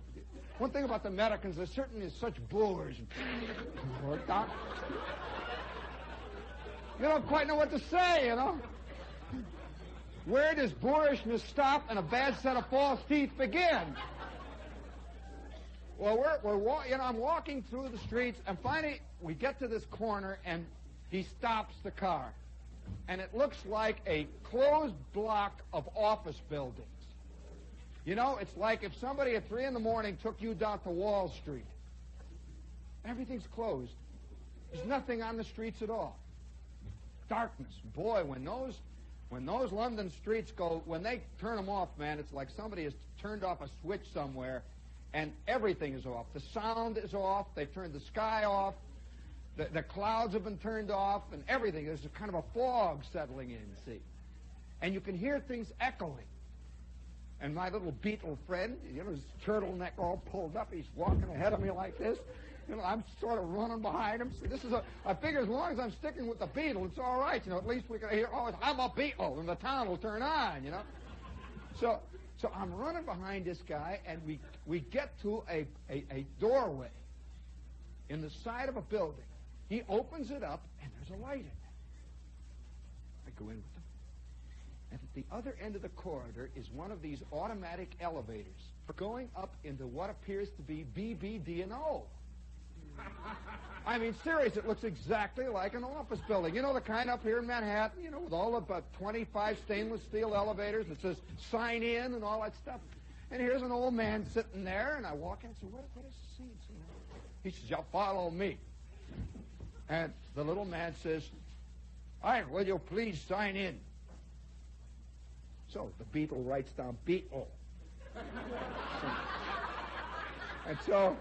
one thing about the Americans, they're certainly such boors. You don't quite know what to say, you know. Where does boorishness stop and a bad set of false teeth begin? Well, you know, I'm walking through the streets, and finally we get to this corner, and he stops the car. And it looks like a closed block of office buildings. You know, it's like if somebody at 3 in the morning took you down to Wall Street. Everything's closed. There's nothing on the streets at all. Darkness. Boy, when those London streets go, when they turn them off, man, it's like somebody has turned off a switch somewhere, and everything is off. The sound is off. They've turned the sky off. The clouds have been turned off, and everything. There's a kind of a fog settling in, see. And you can hear things echoing. And my little Beatle friend, you know, his turtleneck all pulled up, he's walking ahead of me like this. You know, I'm sort of running behind him. So this is I figure as long as I'm sticking with the Beatle, it's all right. You know, at least we can hear, oh, I'm a Beatle, and the town will turn on, you know. So I'm running behind this guy, and we get to a doorway in the side of a building. He opens it up, and there's a light in it. I go in with him. And at the other end of the corridor is one of these automatic elevators going up into what appears to be BBD&O. I mean, seriously, it looks exactly like an office building. You know, the kind up here in Manhattan, you know, with all of 25 stainless steel elevators that says sign in and all that stuff. And here's an old man sitting there, and I walk in and say, what is the scene? He says, "You'll follow me." And the little man says, "All right, will you please sign in?" So the Beatle writes down Beatle. And so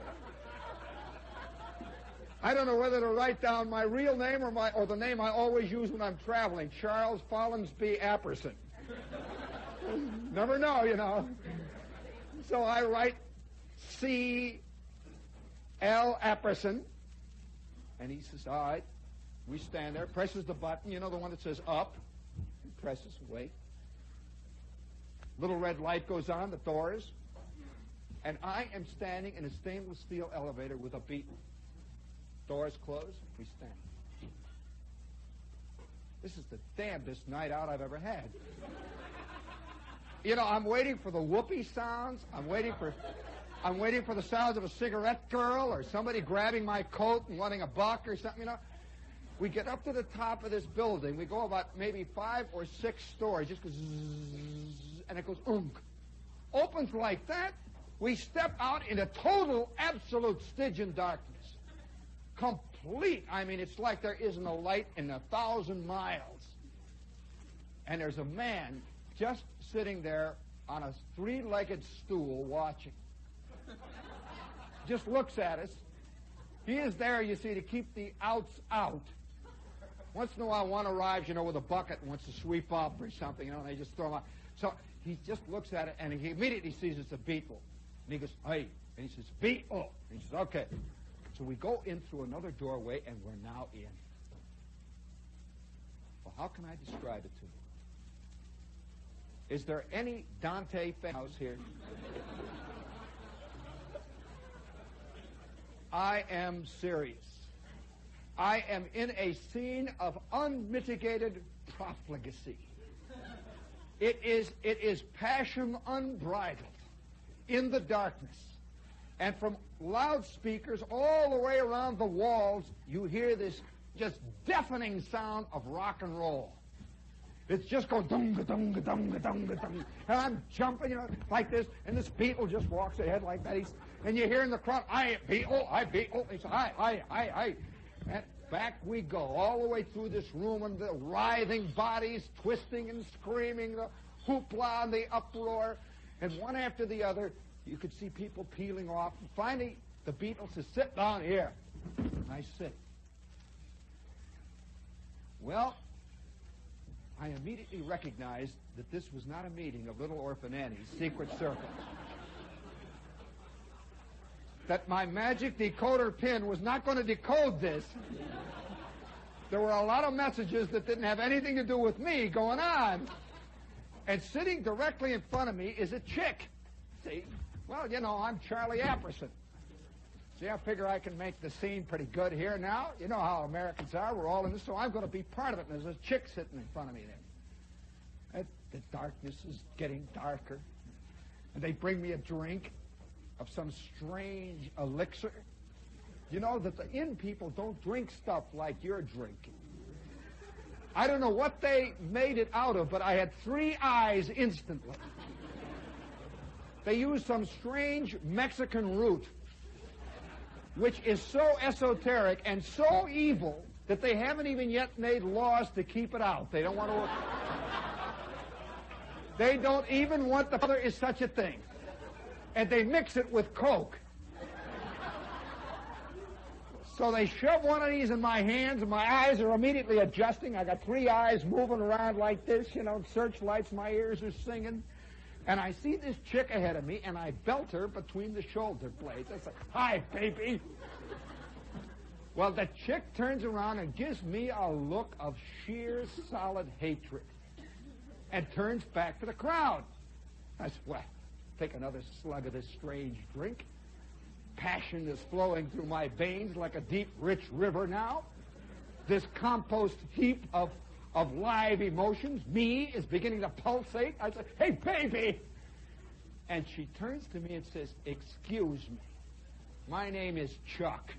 I don't know whether to write down my real name or the name I always use when I'm traveling, Charles Follinsby Apperson. Never know, you know. So I write C.L. Apperson. And he says, all right. We stand there, presses the button, you know, the one that says up. He presses, wait. Little red light goes on, the doors. And I am standing in a stainless steel elevator with a Beatle. Doors close, we stand. This is the damnedest night out I've ever had. You know, I'm waiting for the whoopee sounds. I'm waiting for the sounds of a cigarette girl or somebody grabbing my coat and wanting a buck or something, you know. We get up to the top of this building. We go about maybe 5 or 6 stories. Just goes zzz, and it goes unk. Opens like that. We step out into total, absolute Stygian darkness. Complete. I mean, it's like there isn't a light in 1,000 miles. And there's a man just sitting there on a 3-legged stool watching. Just looks at us. He is there, you see, to keep the outs out. Once in a while, one arrives, you know, with a bucket and wants to sweep up or something, you know, and they just throw him out. So he just looks at it, and he immediately sees it's a Beatle. And he goes, hey. And he says, Beatle. And he says, okay. So we go in through another doorway, and we're now in. Well, how can I describe it to you? Is there any Dante fan house here? I am serious. I am in a scene of unmitigated profligacy. It is passion unbridled in the darkness. And from loudspeakers all the way around the walls, you hear this just deafening sound of rock and roll. It's just going dunga dunga dunga dunga dunga. And I'm jumping, you know, like this, and this Beatle just walks ahead like that. And you hear in the crowd, I Beatle. He says, I. And back we go, all the way through this room, and the writhing bodies, twisting and screaming, the hoopla and the uproar. And one after the other, you could see people peeling off. And finally, the Beatles says, sit down here. And I sit. Well, I immediately recognized that this was not a meeting of little orphan Annie's secret circle. That my magic decoder pin was not going to decode this. There were a lot of messages that didn't have anything to do with me going on. And sitting directly in front of me is a chick. See? Well, you know, I'm Charlie Apperson. See, I figure I can make the scene pretty good here now. You know how Americans are. We're all in this, so I'm going to be part of it. And there's a chick sitting in front of me there. The darkness is getting darker. And they bring me a drink of some strange elixir. You know that the inn people don't drink stuff like you're drinking. I don't know what they made it out of, but I had 3 eyes instantly. They used some strange Mexican root, which is so esoteric and so evil that they haven't even yet made laws to keep it out. They don't want to... They don't even want the... There is such a thing. And they mix it with Coke. So they shove one of these in my hands, and my eyes are immediately adjusting. I got 3 eyes moving around like this, you know, searchlights, my ears are singing. And I see this chick ahead of me, and I belt her between the shoulder blades. I say, "Hi, baby." Well, the chick turns around and gives me a look of sheer, solid hatred and turns back to the crowd. I said, "Well, take another slug of this strange drink. Passion is flowing through my veins like a deep, rich river now. This compost heap of live emotions, me, is beginning to pulsate." I said, "Hey, baby!" And she turns to me and says, "Excuse me. My name is Chuck."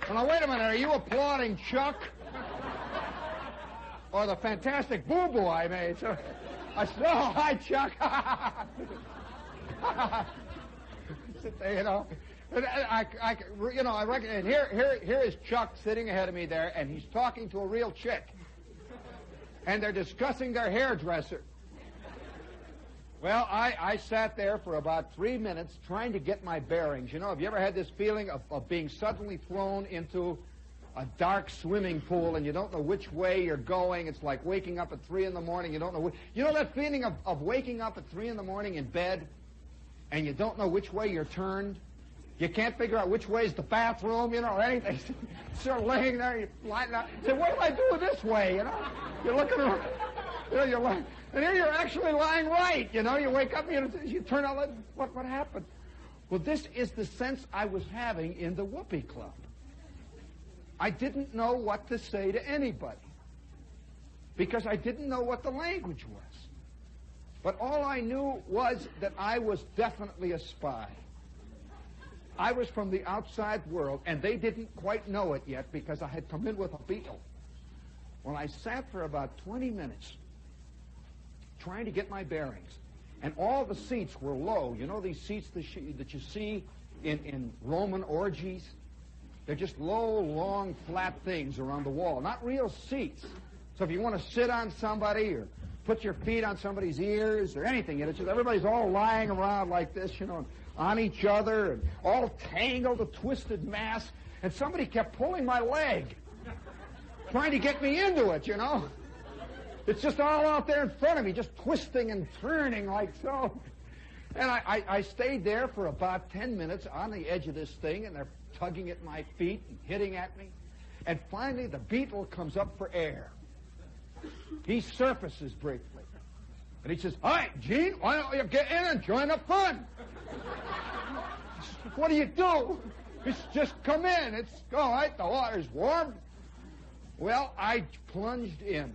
Well, now, wait a minute. Are you applauding Chuck? Or the fantastic boo-boo I made? So I said, "Oh, hi, Chuck." Sit there, you know. And I reckon, and here is Chuck sitting ahead of me there, and he's talking to a real chick. And they're discussing their hairdresser. Well, I sat there for about 3 minutes trying to get my bearings. You know, have you ever had this feeling of being suddenly thrown into a dark swimming pool and you don't know which way you're going? It's like waking up at 3 in the morning. You don't know. You know that feeling of waking up at 3 in the morning in bed and you don't know which way you're turned? You can't figure out which way's the bathroom, you know, or anything. Sort of laying there, you're lying out. You say, "What do I do this way?" You know, you're looking around. You know, you're lying, and here you're actually lying right. You know, you wake up, you turn out. What happened? Well, this is the sense I was having in the Whoopee Club. I didn't know what to say to anybody because I didn't know what the language was. But all I knew was that I was definitely a spy. I was from the outside world, and they didn't quite know it yet because I had come in with a Beatle. Well, I sat for about 20 minutes trying to get my bearings, and all the seats were low. You know these seats that you see in Roman orgies? They're just low, long, flat things around the wall, not real seats. So if you want to sit on somebody or put your feet on somebody's ears or anything, it's just everybody's all lying around like this, you know, on each other and all tangled, a twisted mass. And somebody kept pulling my leg, trying to get me into it, you know. It's just all out there in front of me, just twisting and turning like so. And I stayed there for about 10 minutes on the edge of this thing, and they're tugging at my feet and hitting at me. And finally, the Beatle comes up for air. He surfaces briefly. And he says, "All right, Gene, why don't you get in and join the fun?" "What do you do?" "It's just come in. It's all right. The water's warm." Well, I plunged in.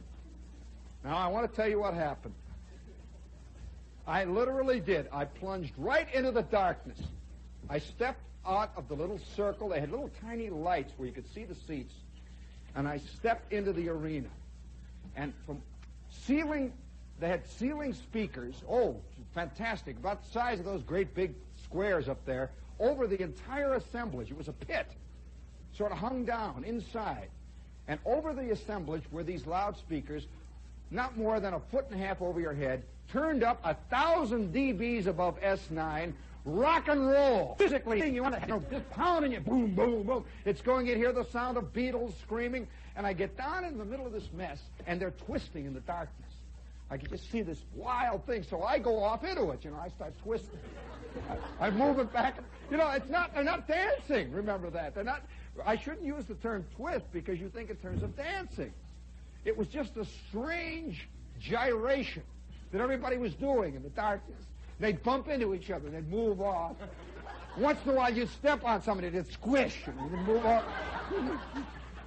Now, I want to tell you what happened. I literally did. I plunged right into the darkness. I stepped out of the little circle. They had little tiny lights where you could see the seats. And I stepped into the arena. And from ceiling, they had ceiling speakers, oh, fantastic, about the size of those great big squares up there, over the entire assemblage. It was a pit, sort of hung down inside. And over the assemblage were these loudspeakers not more than 1.5 feet over your head, turned up 1,000 dBs above S9, rock and roll. Physically, you want to just pounding you, boom, boom, boom. It's going, you hear the sound of Beatles screaming, and I get down in the middle of this mess, and they're twisting in the darkness. I can just see this wild thing, so I go off into it, I start twisting. I move it back. They're not dancing, remember that. They're not, I shouldn't use the term twist because you think in terms of dancing. It was just a strange gyration that everybody was doing in the darkness. They'd bump into each other, and they'd move off. Once in a while, you'd step on somebody, they'd squish, and they'd move off.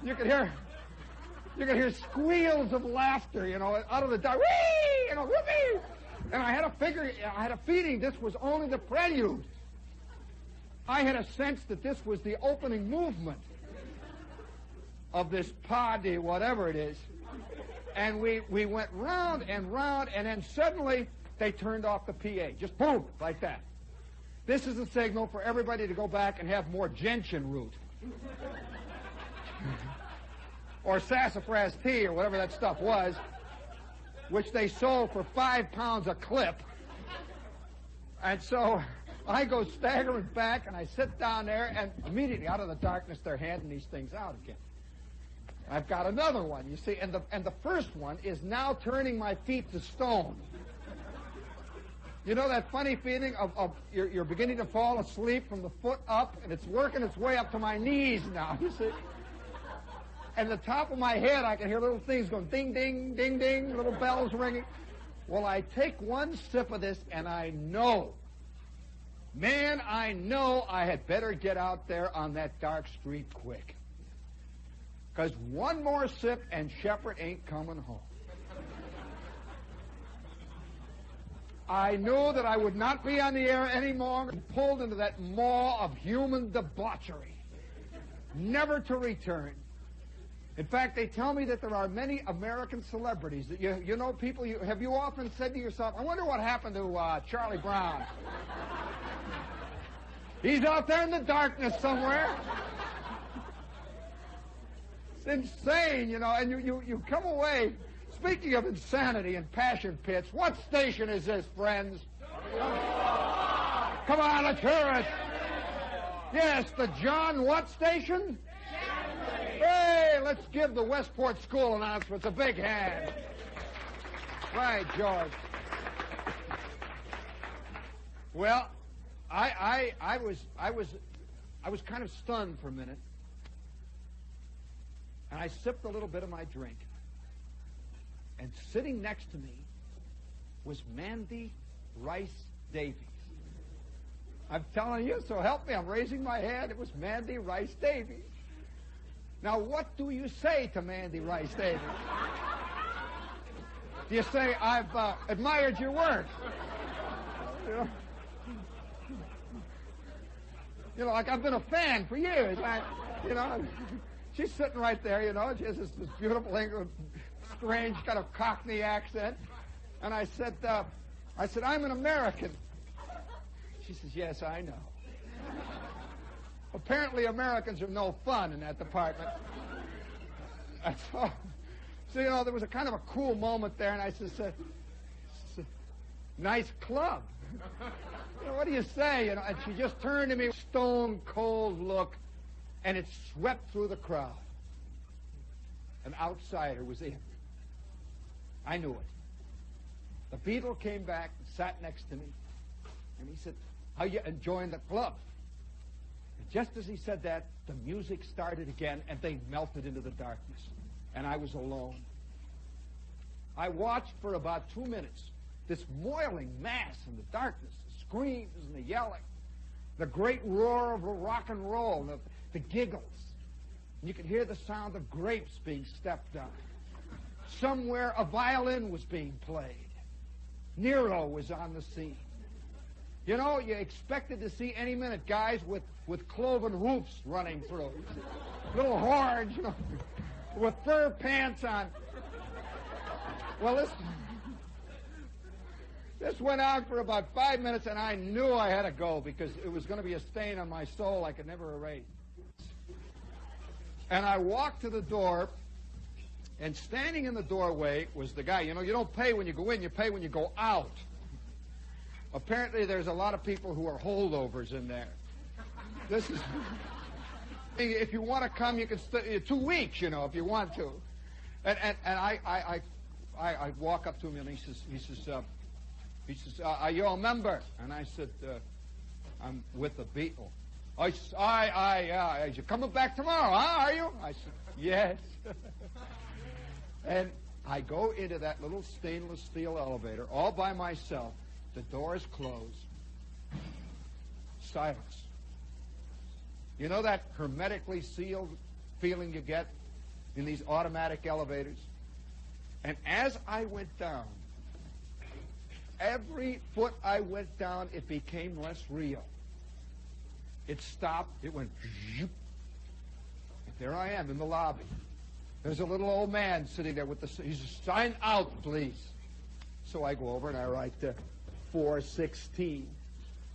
You could hear squeals of laughter, out of the dark. Whee! Whoopee! And I had a feeling this was only the prelude. I had a sense that this was the opening movement of this party, whatever it is. And we went round and round, and then suddenly they turned off the PA. Just boom, like that. This is a signal for everybody to go back and have more gentian root. Or sassafras tea, or whatever that stuff was, which they sold for 5 pounds a clip. And so I go staggering back, and I sit down there, and immediately out of the darkness, they're handing these things out again. I've got another one, you see, and the first one is now turning my feet to stone. You know that funny feeling of you're beginning to fall asleep from the foot up, and it's working its way up to my knees now, you see. And the top of my head, I can hear little things going ding, ding, ding, ding, little bells ringing. Well, I take one sip of this, and I know I had better get out there on that dark street quick. Because one more sip, and Shepherd ain't coming home. I knew that I would not be on the air anymore, and pulled into that maw of human debauchery, never to return. In fact, they tell me that there are many American celebrities that you know people. Have you often said to yourself, "I wonder what happened to Charlie Brown"? He's out there in the darkness somewhere. It's insane, and you come away. Speaking of insanity and passion pits, what station is this, friends? Come on, let's hear it. Yes, the John what station? Hey, let's give the Westport School announcements a big hand. Right, George. Well, I was kind of stunned for a minute, and I sipped a little bit of my drink. And sitting next to me was Mandy Rice Davies. I'm telling you, so help me, I'm raising my hand. It was Mandy Rice Davies. Now, what do you say to Mandy Rice Davies? Do you say, "I've admired your work"? Like I've been a fan for years. She's sitting right there, she has this beautiful English, strange kind of Cockney accent. And I said, "I'm an American." She says, "Yes, I know." Apparently Americans are no fun in that department. So, there was a kind of a cool moment there, and I said, "Nice club." What do you say? And she just turned to me, stone cold look, and it swept through the crowd. An outsider was in. I knew it. The Beatle came back and sat next to me, and he said, "How you enjoying the club?" And just as he said that, the music started again, and they melted into the darkness, and I was alone. I watched for about 2 minutes this moiling mass in the darkness, the screams and the yelling, the great roar of rock and roll, the giggles. And you could hear the sound of grapes being stepped on. Somewhere a violin was being played. Nero was on the scene. You expected to see any minute guys with cloven hoofs running through. Little horns, with fur pants on. Well, this went on for about 5 minutes, and I knew I had to go because it was going to be a stain on my soul I could never erase. And I walked to the door, And standing in the doorway was the guy. You know, you don't pay when you go in, you pay when you go out. Apparently there's a lot of people who are holdovers in there. This is... If you want to come, you can stay 2 weeks, you know, if you want to. And I walk up to him, and he says, are you a member? And I said, I'm with the Beatles. You're coming back tomorrow, huh, are you? I said, yes. And I go into that little stainless steel elevator all by myself. The doors close. Silence. You know that hermetically sealed feeling you get in these automatic elevators? And as I went down, every foot I went down, it became less real. It stopped. It went zoop. And there I am in the lobby. There's a little old man sitting there with he says, sign out, please. So I go over and I write 416.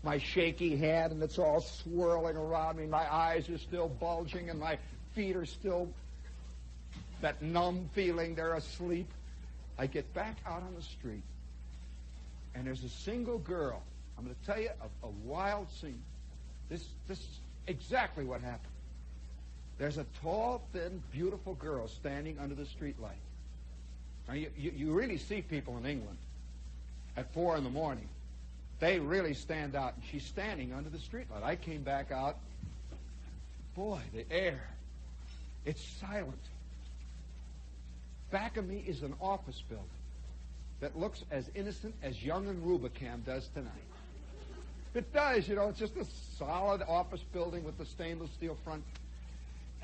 My shaky hand, and it's all swirling around me. My eyes are still bulging, and my feet are still that numb feeling they're asleep. I get back out on the street, and there's a single girl. I'm going to tell you a wild scene. This is exactly what happened. There's a tall, thin, beautiful girl standing under the streetlight. Now, you really see people in England at 4 in the morning. They really stand out, and she's standing under the streetlight. I came back out. Boy, the air. It's silent. Back of me is an office building that looks as innocent as Young and Rubicam does tonight. It does, you know. It's just a solid office building with the stainless steel front.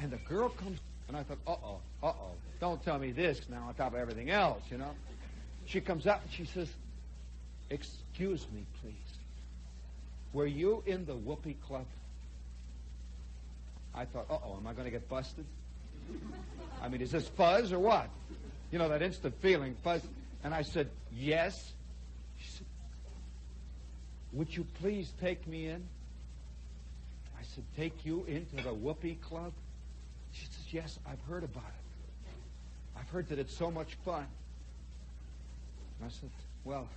And the girl comes, and I thought, don't tell me this now on top of everything else, you know. She comes up and she says, excuse me, please. Were you in the Whoopee Club? I thought, am I going to get busted? I mean, is this fuzz or what? You know, that instant feeling, fuzz. And I said, yes. She said, would you please take me in? I said, take you into the Whoopee Club? She says, yes, I've heard about it. I've heard that it's so much fun. And I said, well,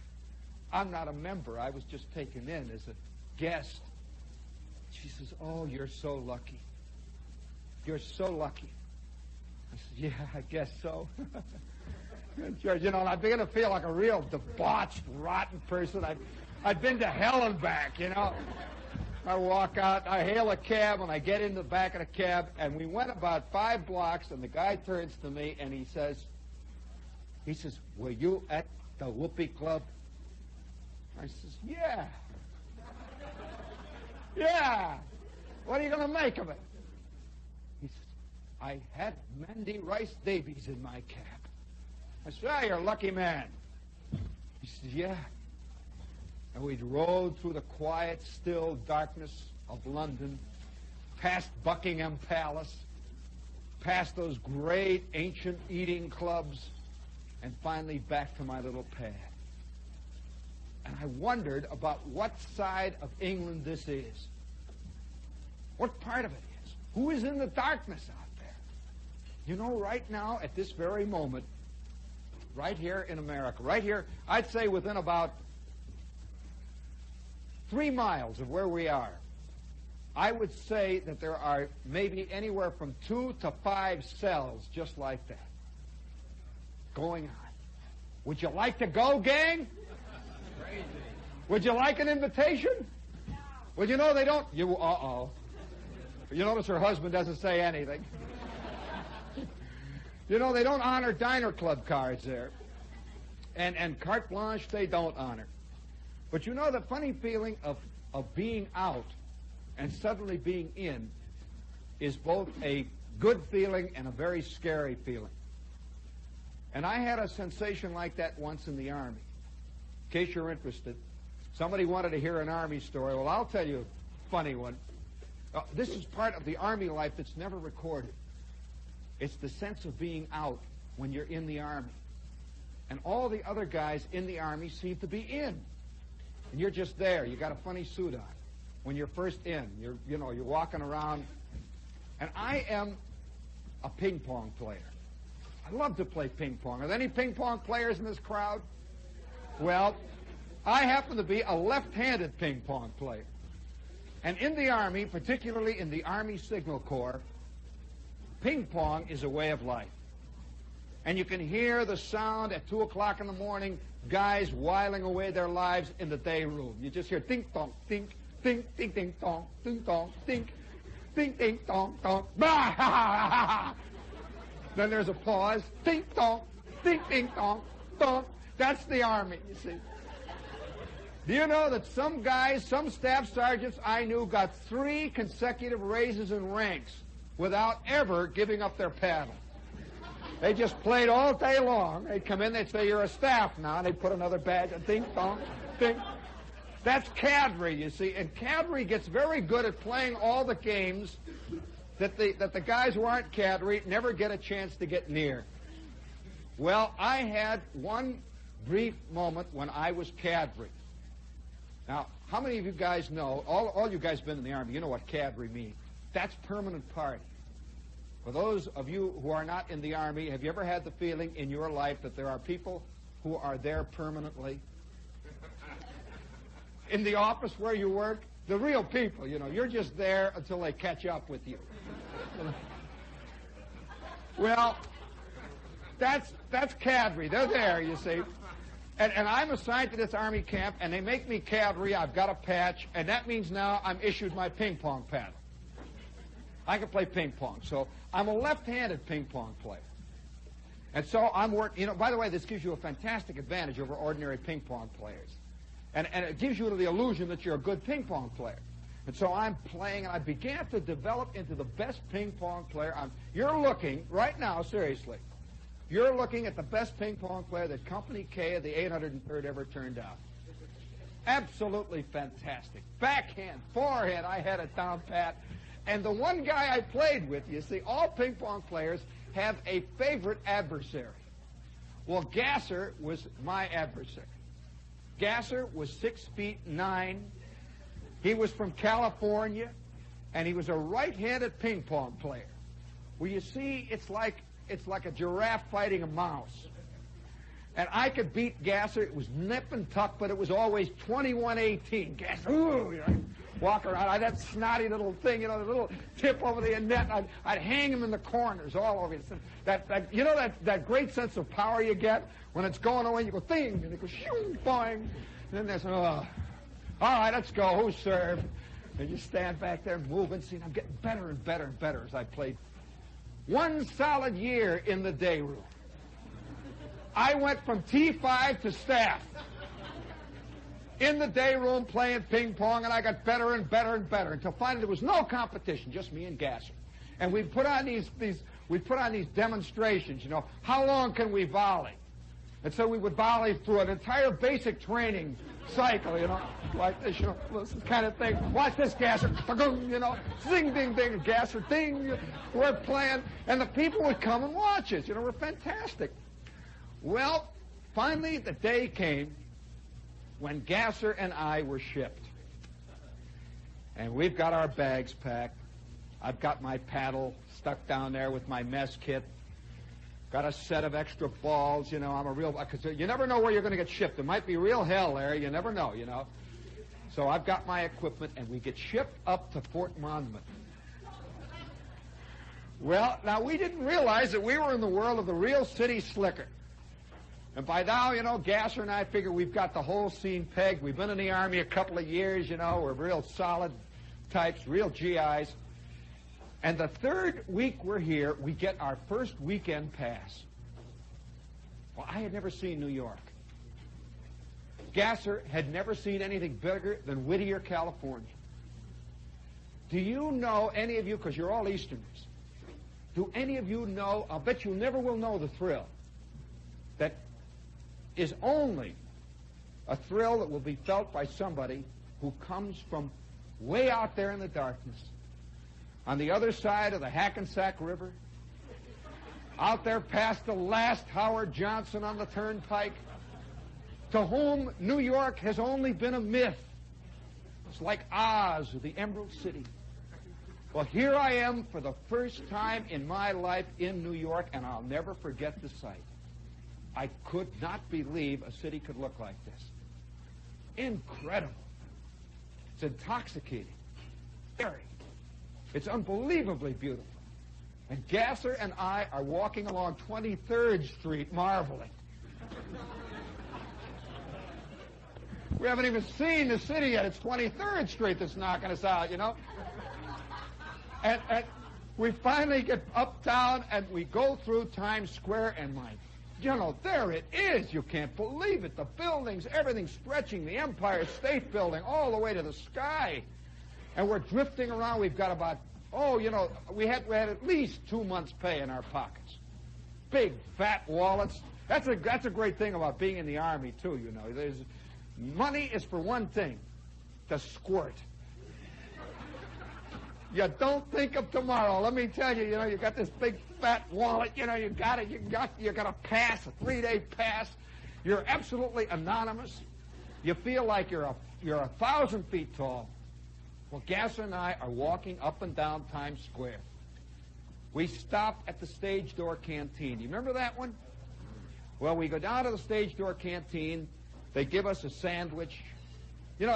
I'm not a member. I was just taken in as a guest. She says, oh, you're so lucky. You're so lucky. I said, yeah, I guess so. You know, and I begin to feel like a real debauched, rotten person. I'd been to hell and back, you know. I walk out, I hail a cab, and I get in the back of the cab, and we went about 5 blocks, and the guy turns to me, and he says, were you at the Whoopee Club? I says, yeah. Yeah. What are you going to make of it? He says, I had Mandy Rice Davies in my cab. I said, you're a lucky man. He says, yeah. And we rode through the quiet, still darkness of London, past Buckingham Palace, past those great ancient eating clubs, and finally back to my little pad. And I wondered about what side of England this is. What part of it is? Who is in the darkness out there? You know, right now, at this very moment, right here in America, right here, I'd say within about 3 miles of where we are, I would say that there are maybe anywhere from 2 to 5 cells just like that going on. Would you like to go, gang? Crazy. Would you like an invitation? No. Well, you know they don't. You notice her husband doesn't say anything. You know, they don't honor diner club cards there. And carte blanche they don't honor. But you know, the funny feeling of being out and suddenly being in is both a good feeling and a very scary feeling. And I had a sensation like that once in the Army. In case you're interested, somebody wanted to hear an Army story. Well, I'll tell you a funny one. This is part of the Army life that's never recorded. It's the sense of being out when you're in the Army. And all the other guys in the Army seem to be in. And you're just there. You got a funny suit on. When you're first in, you're walking around. And I am a ping pong player. I love to play ping pong. Are there any ping pong players in this crowd? Well, I happen to be a left-handed ping pong player. And in the Army, particularly in the Army Signal Corps, ping pong is a way of life. And you can hear the sound at 2 o'clock in the morning, guys whiling away their lives in the day room. You just hear ding-dong, ding, ding, ding, ding-dong, ding-dong, ding, ding, ding-dong, dong, bah, ha, ha, ha, ha. Then there's a pause, ding-dong, ding, ding-dong, dong. That's the Army, you see. Do you know that some guys, some staff sergeants I knew got 3 consecutive raises in ranks without ever giving up their paddle? They just played all day long. They'd come in, they'd say, you're a staff now, and they'd put another badge, ding, dong, ding. That's cadre, you see, and cadre gets very good at playing all the games that the guys who aren't cadre never get a chance to get near. Well, I had one brief moment when I was cadre. Now, how many of you guys know, all you guys been in the Army, you know what cadre means. That's permanent party. For those of you who are not in the Army, have you ever had the feeling in your life that there are people who are there permanently? In the office where you work, the real people, you know, you're just there until they catch up with you. Well, that's cadre. They're there, you see. And I'm assigned to this Army camp, and they make me cadre. I've got a patch, and that means now I'm issued my ping pong paddle. I can play ping pong. So I'm a left-handed ping pong player. And so I'm working, you know, by the way, this gives you a fantastic advantage over ordinary ping pong players. And it gives you the illusion that you're a good ping pong player. And so I'm playing, and I began to develop into the best ping pong player. You're looking, right now, seriously, you're looking at the best ping pong player that Company K of the 803rd ever turned out. Absolutely fantastic. Backhand, forehand, I had it down pat. And the one guy I played with, you see, all ping pong players have a favorite adversary. Well, Gasser was my adversary. Gasser was 6'9". He was from California, and he was a right-handed ping pong player. Well, you see, it's like a giraffe fighting a mouse. And I could beat Gasser. It was nip and tuck, but it was always 21-18. Gasser, ooh, you know, walk around. I had that snotty little thing, you know, the little tip over the net. I'd hang him in the corners all over. You know that great sense of power you get when it's going away. You go thing, and it goes shoo, boing. And then there's all right, let's go. Who's served? And you stand back there moving. See, I'm getting better and better and better as I played. 1 solid year in the day room. I went from T5 to staff. In the day room playing ping pong, and I got better and better and better until finally there was no competition, just me and Gasser. And we'd put on these demonstrations, you know, how long can we volley? And so we would volley through an entire basic training cycle, you know, like this, you know, this kind of thing. Watch this, Gasser, you know, zing, ding, ding, Gasser, ding. We're playing, and the people would come and watch us, you know, we're fantastic. Well, finally the day came when Gasser and I were shipped. And we've got our bags packed. I've got my paddle stuck down there with my mess kit. Got a set of extra balls, you know, I'm a real, because you never know where you're going to get shipped. It might be real hell there, you never know, you know. So I've got my equipment, and we get shipped up to Fort Monmouth. Well, now we didn't realize that we were in the world of the real city slicker. And by now, you know, Gasser and I figure we've got the whole scene pegged. We've been in the Army a couple of years, you know. We're real solid types, real GIs. And the 3rd week we're here, we get our first weekend pass. Well, I had never seen New York. Gasser had never seen anything bigger than Whittier, California. Do you know, any of you, because you're all Easterners, do any of you know, I'll bet you never will know the thrill that is only a thrill that will be felt by somebody who comes from way out there in the darkness, on the other side of the Hackensack River, out there past the last Howard Johnson on the turnpike, to whom New York has only been a myth. It's like Oz or the Emerald City. Well, here I am for the first time in my life in New York, and I'll never forget the sight. I could not believe a city could look like this. Incredible. It's intoxicating. Scary. It's unbelievably beautiful. And Gasser and I are walking along 23rd Street marveling. We haven't even seen the city yet. It's 23rd Street that's knocking us out, you know. And we finally get uptown, and we go through Times Square, and there it is. You can't believe it. The buildings, everything stretching, the Empire State Building all the way to the sky. And we're drifting around. We've got about, we had at least 2 months' pay in our pockets. Big, fat wallets. That's a great thing about being in the Army, too, you know. Money is for one thing, to squirt. You don't think of tomorrow. Let me tell you, you got this big fat wallet, you got a pass, a 3-day pass. You're absolutely anonymous. You feel like you're 1,000 feet tall. Well, Gasser and I are walking up and down Times Square. We stopped at the Stage Door Canteen. Do you remember that one? Well, we go down to the Stage Door Canteen. They give us a sandwich.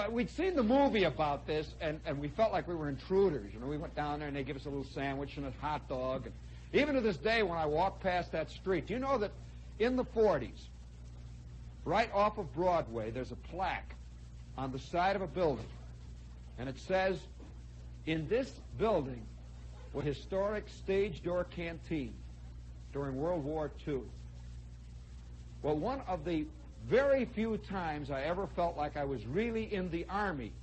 We'd seen the movie about this, and we felt like we were intruders. We went down there, and they give us a little sandwich and a hot dog. And even to this day, when I walk past that street, do you know that in the 40s, right off of Broadway, there's a plaque on the side of a building, and it says, in this building was a historic Stage Door Canteen during World War II. Well, one of the very few times I ever felt like I was really in the Army,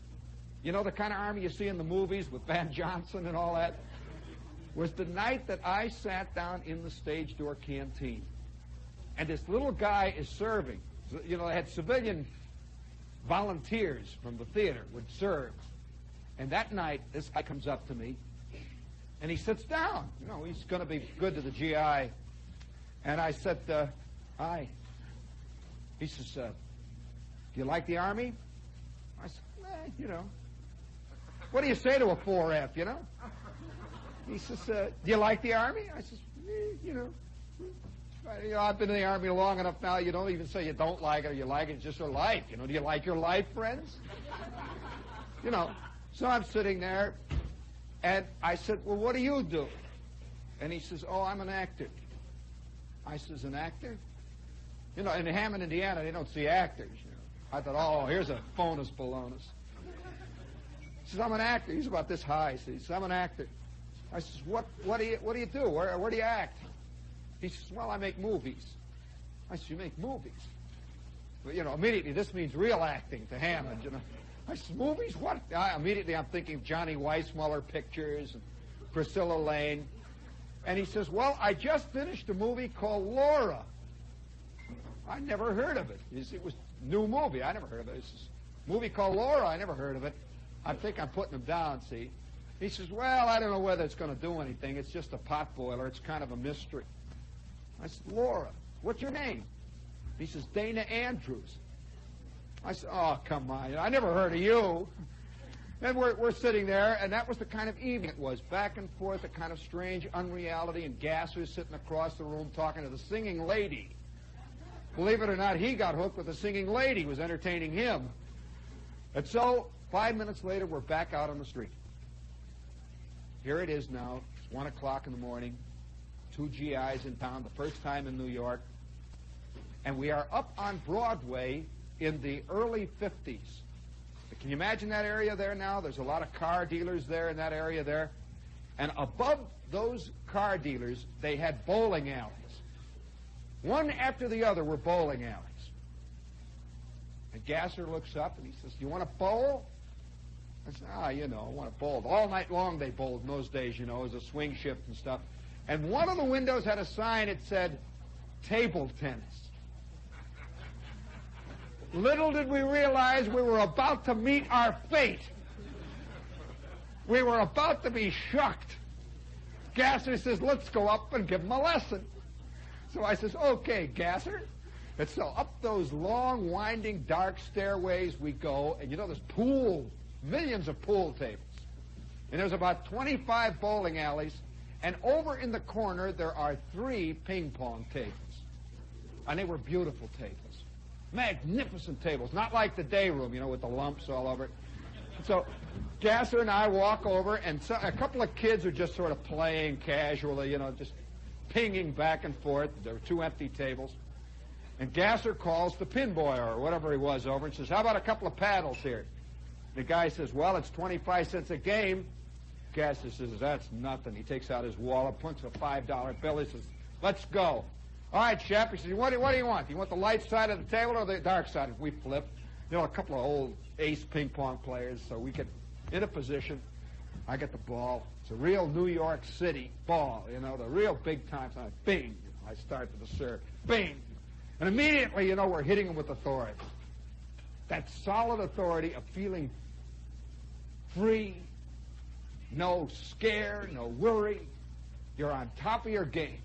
the kind of Army you see in the movies with Van Johnson and all that, was the night that I sat down in the Stage Door Canteen. And this little guy is serving. They had civilian volunteers from the theater would serve. And that night, this guy comes up to me, and he sits down. He's going to be good to the GI. And I said, hi. He says, do you like the Army? I said, What do you say to a 4F, He says, do you like the Army? I says, I've been in the Army long enough now, you don't even say you don't like it or you like it, it's just your life. Do you like your life, friends? So I'm sitting there, and I said, well, what do you do? And he says, oh, I'm an actor. I says, an actor? In Hammond, Indiana, they don't see actors. I thought, oh, here's a bonus balonus. He says, I'm an actor. He's about this high. He says, I'm an actor. I says, what do you do? Where do you act? He says, well, I make movies. I says, you make movies? Well, immediately this means real acting to Hammond, I says, movies? What? Immediately I'm thinking of Johnny Weissmuller pictures and Priscilla Lane. And he says, well, I just finished a movie called Laura. I never heard of it. It was a new movie. I never heard of it. It's a movie called Laura. I never heard of it. I think I'm putting him down, see. He says, well, I don't know whether it's going to do anything. It's just a pot boiler. It's kind of a mystery. I said, Laura, what's your name? He says, Dana Andrews. I said, oh, come on. I never heard of you. And we're sitting there, and that was the kind of evening it was. Back and forth, a kind of strange unreality, and Gasser sitting across the room talking to the singing lady. Believe it or not, he got hooked with the singing lady who was entertaining him. And so, 5 minutes later, we're back out on the street. Here it is now. It's 1 o'clock in the morning. 2 GIs in town, the first time in New York. And we are up on Broadway in the early 50s. Can you imagine that area there now? There's a lot of car dealers there in that area there. And above those car dealers, they had bowling alleys. One after the other were bowling alleys. And Gasser looks up and he says, do you want to bowl? I said, I want to bowl. All night long they bowled in those days, it was a swing shift and stuff. And one of the windows had a sign that said, table tennis. Little did we realize we were about to meet our fate. We were about to be shucked. Gasser says, let's go up and give him a lesson. So I says, okay, Gasser. And so up those long, winding, dark stairways we go, and there's millions of pool tables. And there's about 25 bowling alleys, and over in the corner there are 3 ping pong tables. And they were beautiful tables. Magnificent tables, not like the day room, you know, with the lumps all over it. So Gasser and I walk over, and a couple of kids are just sort of playing casually, you know, just pinging back and forth. There were 2 empty tables. And Gasser calls the pinboy or whatever he was over and says, how about a couple of paddles here? The guy says, well, it's 25 cents a game. Gasser says, that's nothing. He takes out his wallet, puts a $5 bill. He says, let's go. All right, Shep. He says, what do you want? Do you want the light side of the table or the dark side? We flip. You know, a couple of old ace ping pong players, so we get in a position. I get the ball. It's a real New York City ball, you know, the real big time. So bing. I start to the serve. Bing. And immediately, you know, we're hitting him with authority. That solid authority of feeling free, no scare, no worry. You're on top of your game.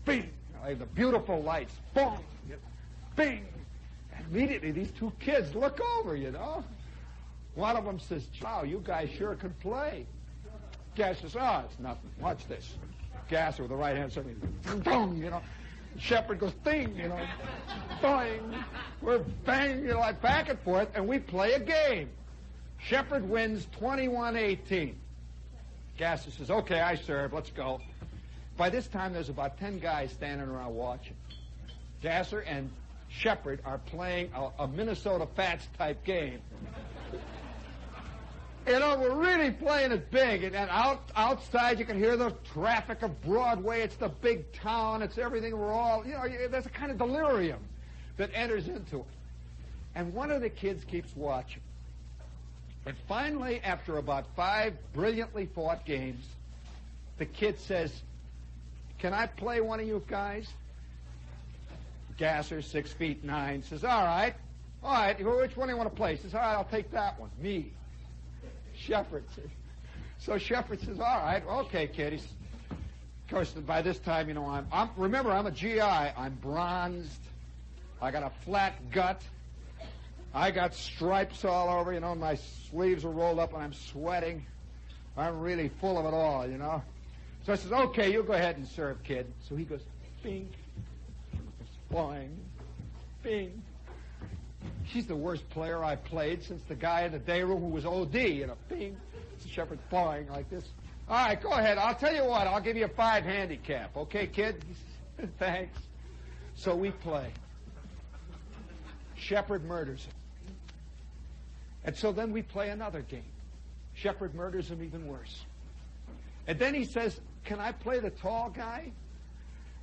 Bing. The beautiful lights. Boom. Bing. And immediately, these 2 kids look over, you know. One of them says, wow, you guys sure can play. Gasser says, oh, it's nothing. Watch this. Gasser with the right hand, something, boom, you know. Shepherd goes, ding, you know. Boing. We're banging, you know, like back and forth, and we play a game. Shepherd wins 21-18. Gasser says, okay, I serve. Let's go. By this time, there's about 10 guys standing around watching. Gasser and Shepherd are playing a Minnesota Fats type game. You know, we're really playing it big. And outside, you can hear the traffic of Broadway. It's the big town. It's everything. We're all, you know, there's a kind of delirium that enters into it. And one of the kids keeps watching. And finally, after about 5 brilliantly fought games, the kid says, can I play one of you guys? Gasser, 6'9", says, all right. Which one do you want to play? He says, all right, I'll take that one. Me. Shepherd says. So Shepherd says, all right, okay, kid. Of course, by this time, you know, remember, I'm a GI. I'm bronzed. I got a flat gut. I got stripes all over, you know, my sleeves are rolled up and I'm sweating. I'm really full of it all, you know. So I says, okay, you go ahead and serve, kid. So he goes, bing, boing, bing. She's the worst player I've played since the guy in the day room who was OD, you know, bing. It's a Shepherd boing like this. All right, go ahead. I'll tell you what, I'll give you a 5 handicap. Okay, kid? Thanks. So we play. Shepherd murders him. And so then we play another game. Shepherd murders him even worse. And then he says, can I play the tall guy?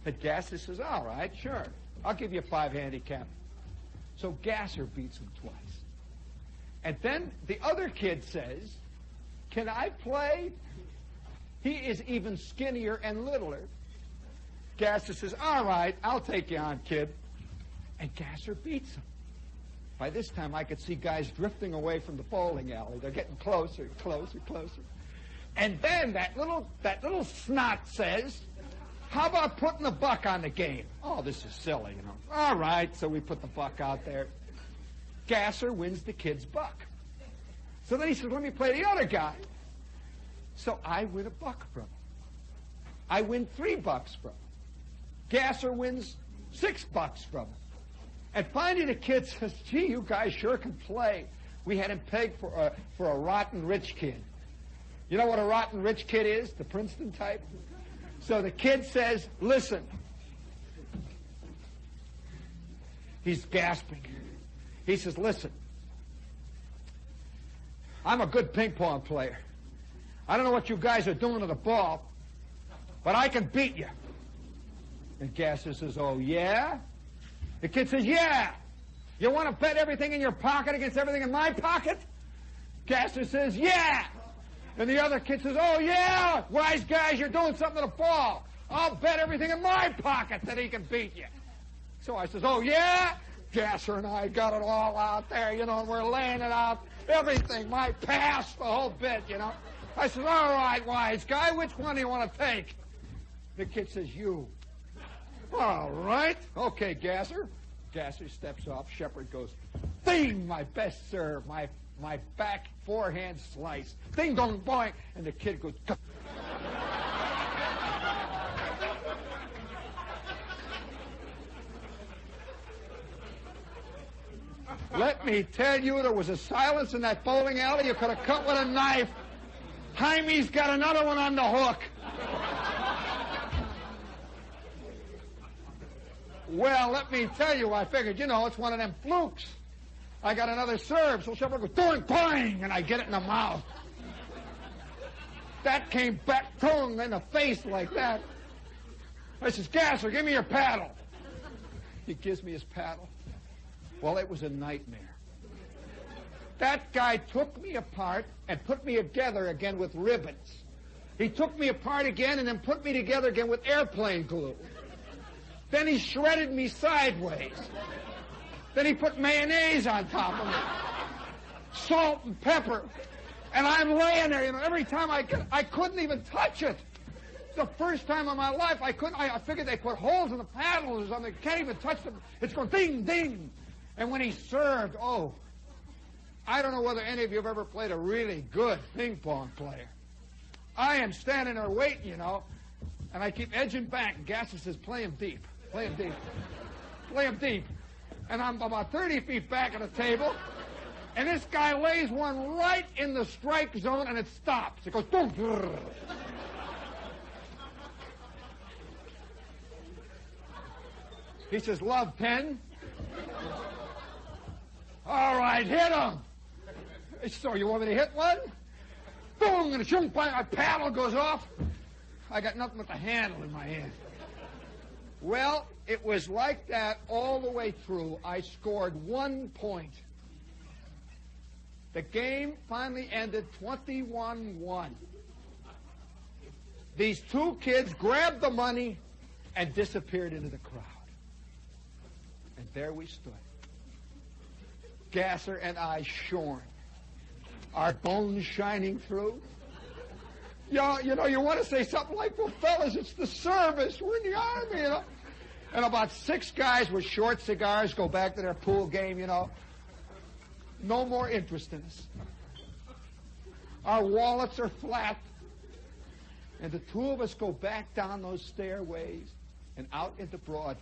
And Gasser says, all right, sure. I'll give you a 5 handicap. So Gasser beats him twice. And then the other kid says, can I play? He is even skinnier and littler. Gasser says, all right, I'll take you on, kid. And Gasser beats him. By this time, I could see guys drifting away from the bowling alley. They're getting closer, closer, closer. And then that little snot says, how about putting the buck on the game? Oh, this is silly, you know. All right, so we put the buck out there. Gasser wins the kid's buck. So then he says, let me play the other guy. So I win a buck from him. I win $3 from him. Gasser wins $6 from him. And finally the kid says, gee, you guys sure can play. We had him pegged for a rotten rich kid. You know what a rotten rich kid is? The Princeton type? So the kid says, listen. He's gasping. He says, listen. I'm a good ping pong player. I don't know what you guys are doing to the ball, but I can beat you. And Gasser says, oh, yeah? The kid says, yeah. You want to bet everything in your pocket against everything in my pocket? Gasser says, yeah. And the other kid says, oh, yeah. Wise guys, you're doing something to the ball. I'll bet everything in my pocket that he can beat you. So I says, oh, yeah? Gasser and I got it all out there, you know, and we're laying it out. Everything, my pass, the whole bit, you know. I says, all right, wise guy, which one do you want to take? The kid says, you. All right. Okay, Gasser. Gasser steps off. Shepherd goes, bing, my best serve, my my back forehand slice. Ding dong boing, and the kid goes. Let me tell you, there was a silence in that bowling alley you could have cut with a knife. Jaime's got another one on the hook. Well, let me tell you, I figured, it's one of them flukes. I got another serve, so Shep goes, doing, bang, and I get it in the mouth. That came back, tongue in the face like that. I says, Gasser, give me your paddle. He gives me his paddle. Well, it was a nightmare. That guy took me apart and put me together again with ribbons. He took me apart again and then put me together again with airplane glue. Then he shredded me sideways. Then he put mayonnaise on top of me. Salt and pepper. And I'm laying there, every time I couldn't even touch it. It's the first time in my life I couldn't. I figured they put holes in the paddles or something. Can't even touch them. It's going ding, ding. And when he served, I don't know whether any of you have ever played a really good ping pong player. I am standing there waiting, and I keep edging back, and Gasser says, play him deep, play him deep, play him deep. And I'm about 30 feet back at the table, and this guy lays one right in the strike zone, and it stops. It goes, boom. He says, love 10. All right, hit him. So you want me to hit one? Boom, and a paddle goes off. I got nothing but the handle in my hand. Well, it was like that all the way through. I scored 1 point. The game finally ended 21-1. These two kids grabbed the money and disappeared into the crowd. And there we stood. Gasser and I shorn, our bones shining through. You want to say something like, well, fellas, it's the service. We're in the Army, And about 6 guys with short cigars go back to their pool game, No more interest in us. Our wallets are flat. And the two of us go back down those stairways and out into Broadway.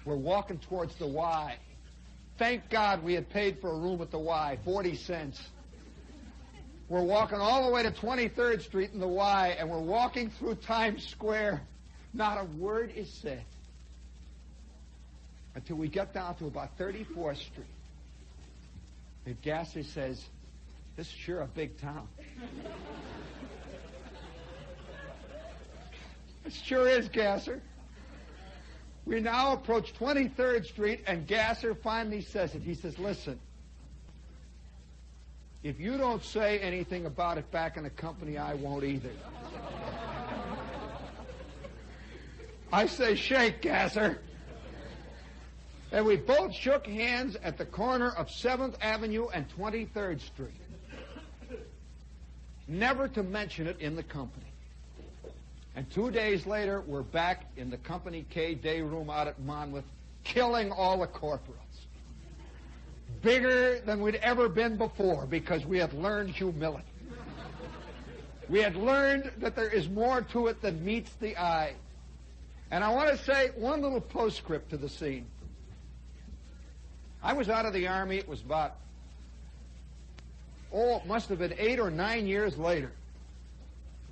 We're walking towards the Y. Thank God we had paid for a room at the Y, 40 cents. We're walking all the way to 23rd Street in the Y, and we're walking through Times Square. Not a word is said until we get down to about 34th Street. And Gasser says, this is sure a big town. It sure is, Gasser. We now approach 23rd Street, and Gasser finally says it. He says, listen, if you don't say anything about it back in the company, I won't either. I say, shake, Gasser. And we both shook hands at the corner of 7th Avenue and 23rd Street. Never to mention it in the company. And 2 days later, we're back in the Company K day room out at Monmouth, killing all the corporals. Bigger than we'd ever been before, because we had learned humility. We had learned that there is more to it than meets the eye. And I want to say one little postscript to the scene. I was out of the Army. It was about, it must have been 8 or 9 years later,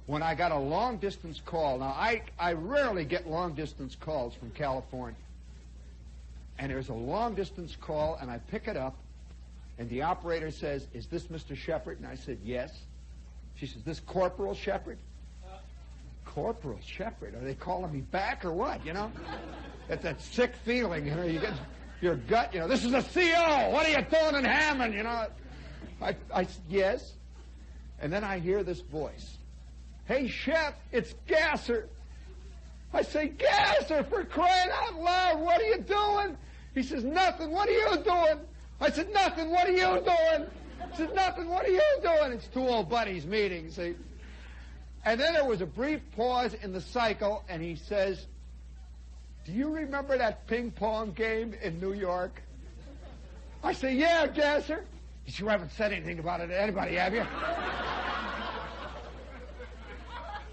when I got a long-distance call. Now, I rarely get long-distance calls from California. And there's a long-distance call, and I pick it up, and the operator says, is this Mr. Shepard? And I said, yes. She says, this Corporal Shepard? Corporal Shepard? Are they calling me back or what, It's that sick feeling, you get your gut, this is a CO! What are you doing in Hammond, I said, yes. And then I hear this voice. Hey, Shep, it's Gasser. I say, Gasser, for crying out loud, what are you doing? He says, nothing, what are you doing? I said, nothing, what are you doing? He says, nothing, what are you doing? It's two old buddies meeting, see. And then there was a brief pause in the cycle, and he says, do you remember that ping pong game in New York? I say, yeah, Gasser. He said, you haven't said anything about it to anybody, have you?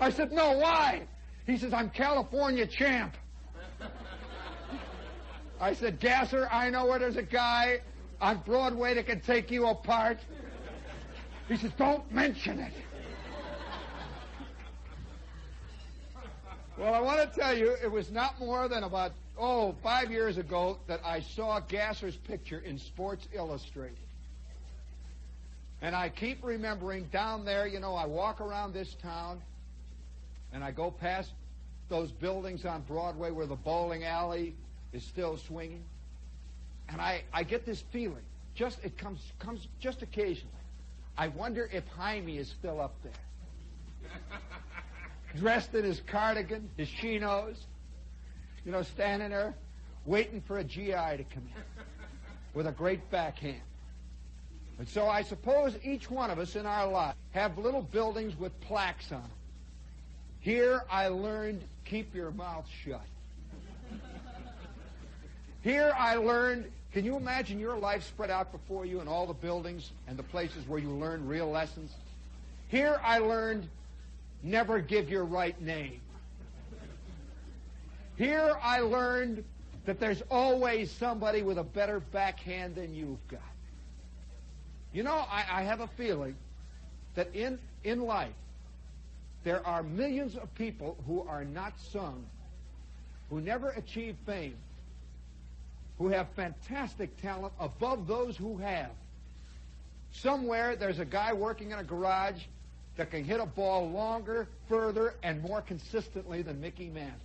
I said, no, why? He says, I'm California champ. I said, Gasser, I know where there's a guy on Broadway that can take you apart. He says, don't mention it. Well, I want to tell you, it was not more than about, 5 years ago that I saw Gasser's picture in Sports Illustrated. And I keep remembering down there, I walk around this town, and I go past those buildings on Broadway where the bowling alley is still swinging. And I get this feeling, it comes just occasionally. I wonder if Jaime is still up there. Dressed in his cardigan, his chinos, standing there waiting for a GI to come in with a great backhand. And so I suppose each one of us in our life have little buildings with plaques on them. Here I learned, keep your mouth shut. Here I learned, can you imagine your life spread out before you in all the buildings and the places where you learn real lessons? Here I learned, never give your right name. Here I learned that there's always somebody with a better backhand than you've got. I have a feeling that in life, there are millions of people who are not sung, who never achieve fame, who have fantastic talent above those who have. Somewhere there's a guy working in a garage that can hit a ball longer, further, and more consistently than Mickey Mantle.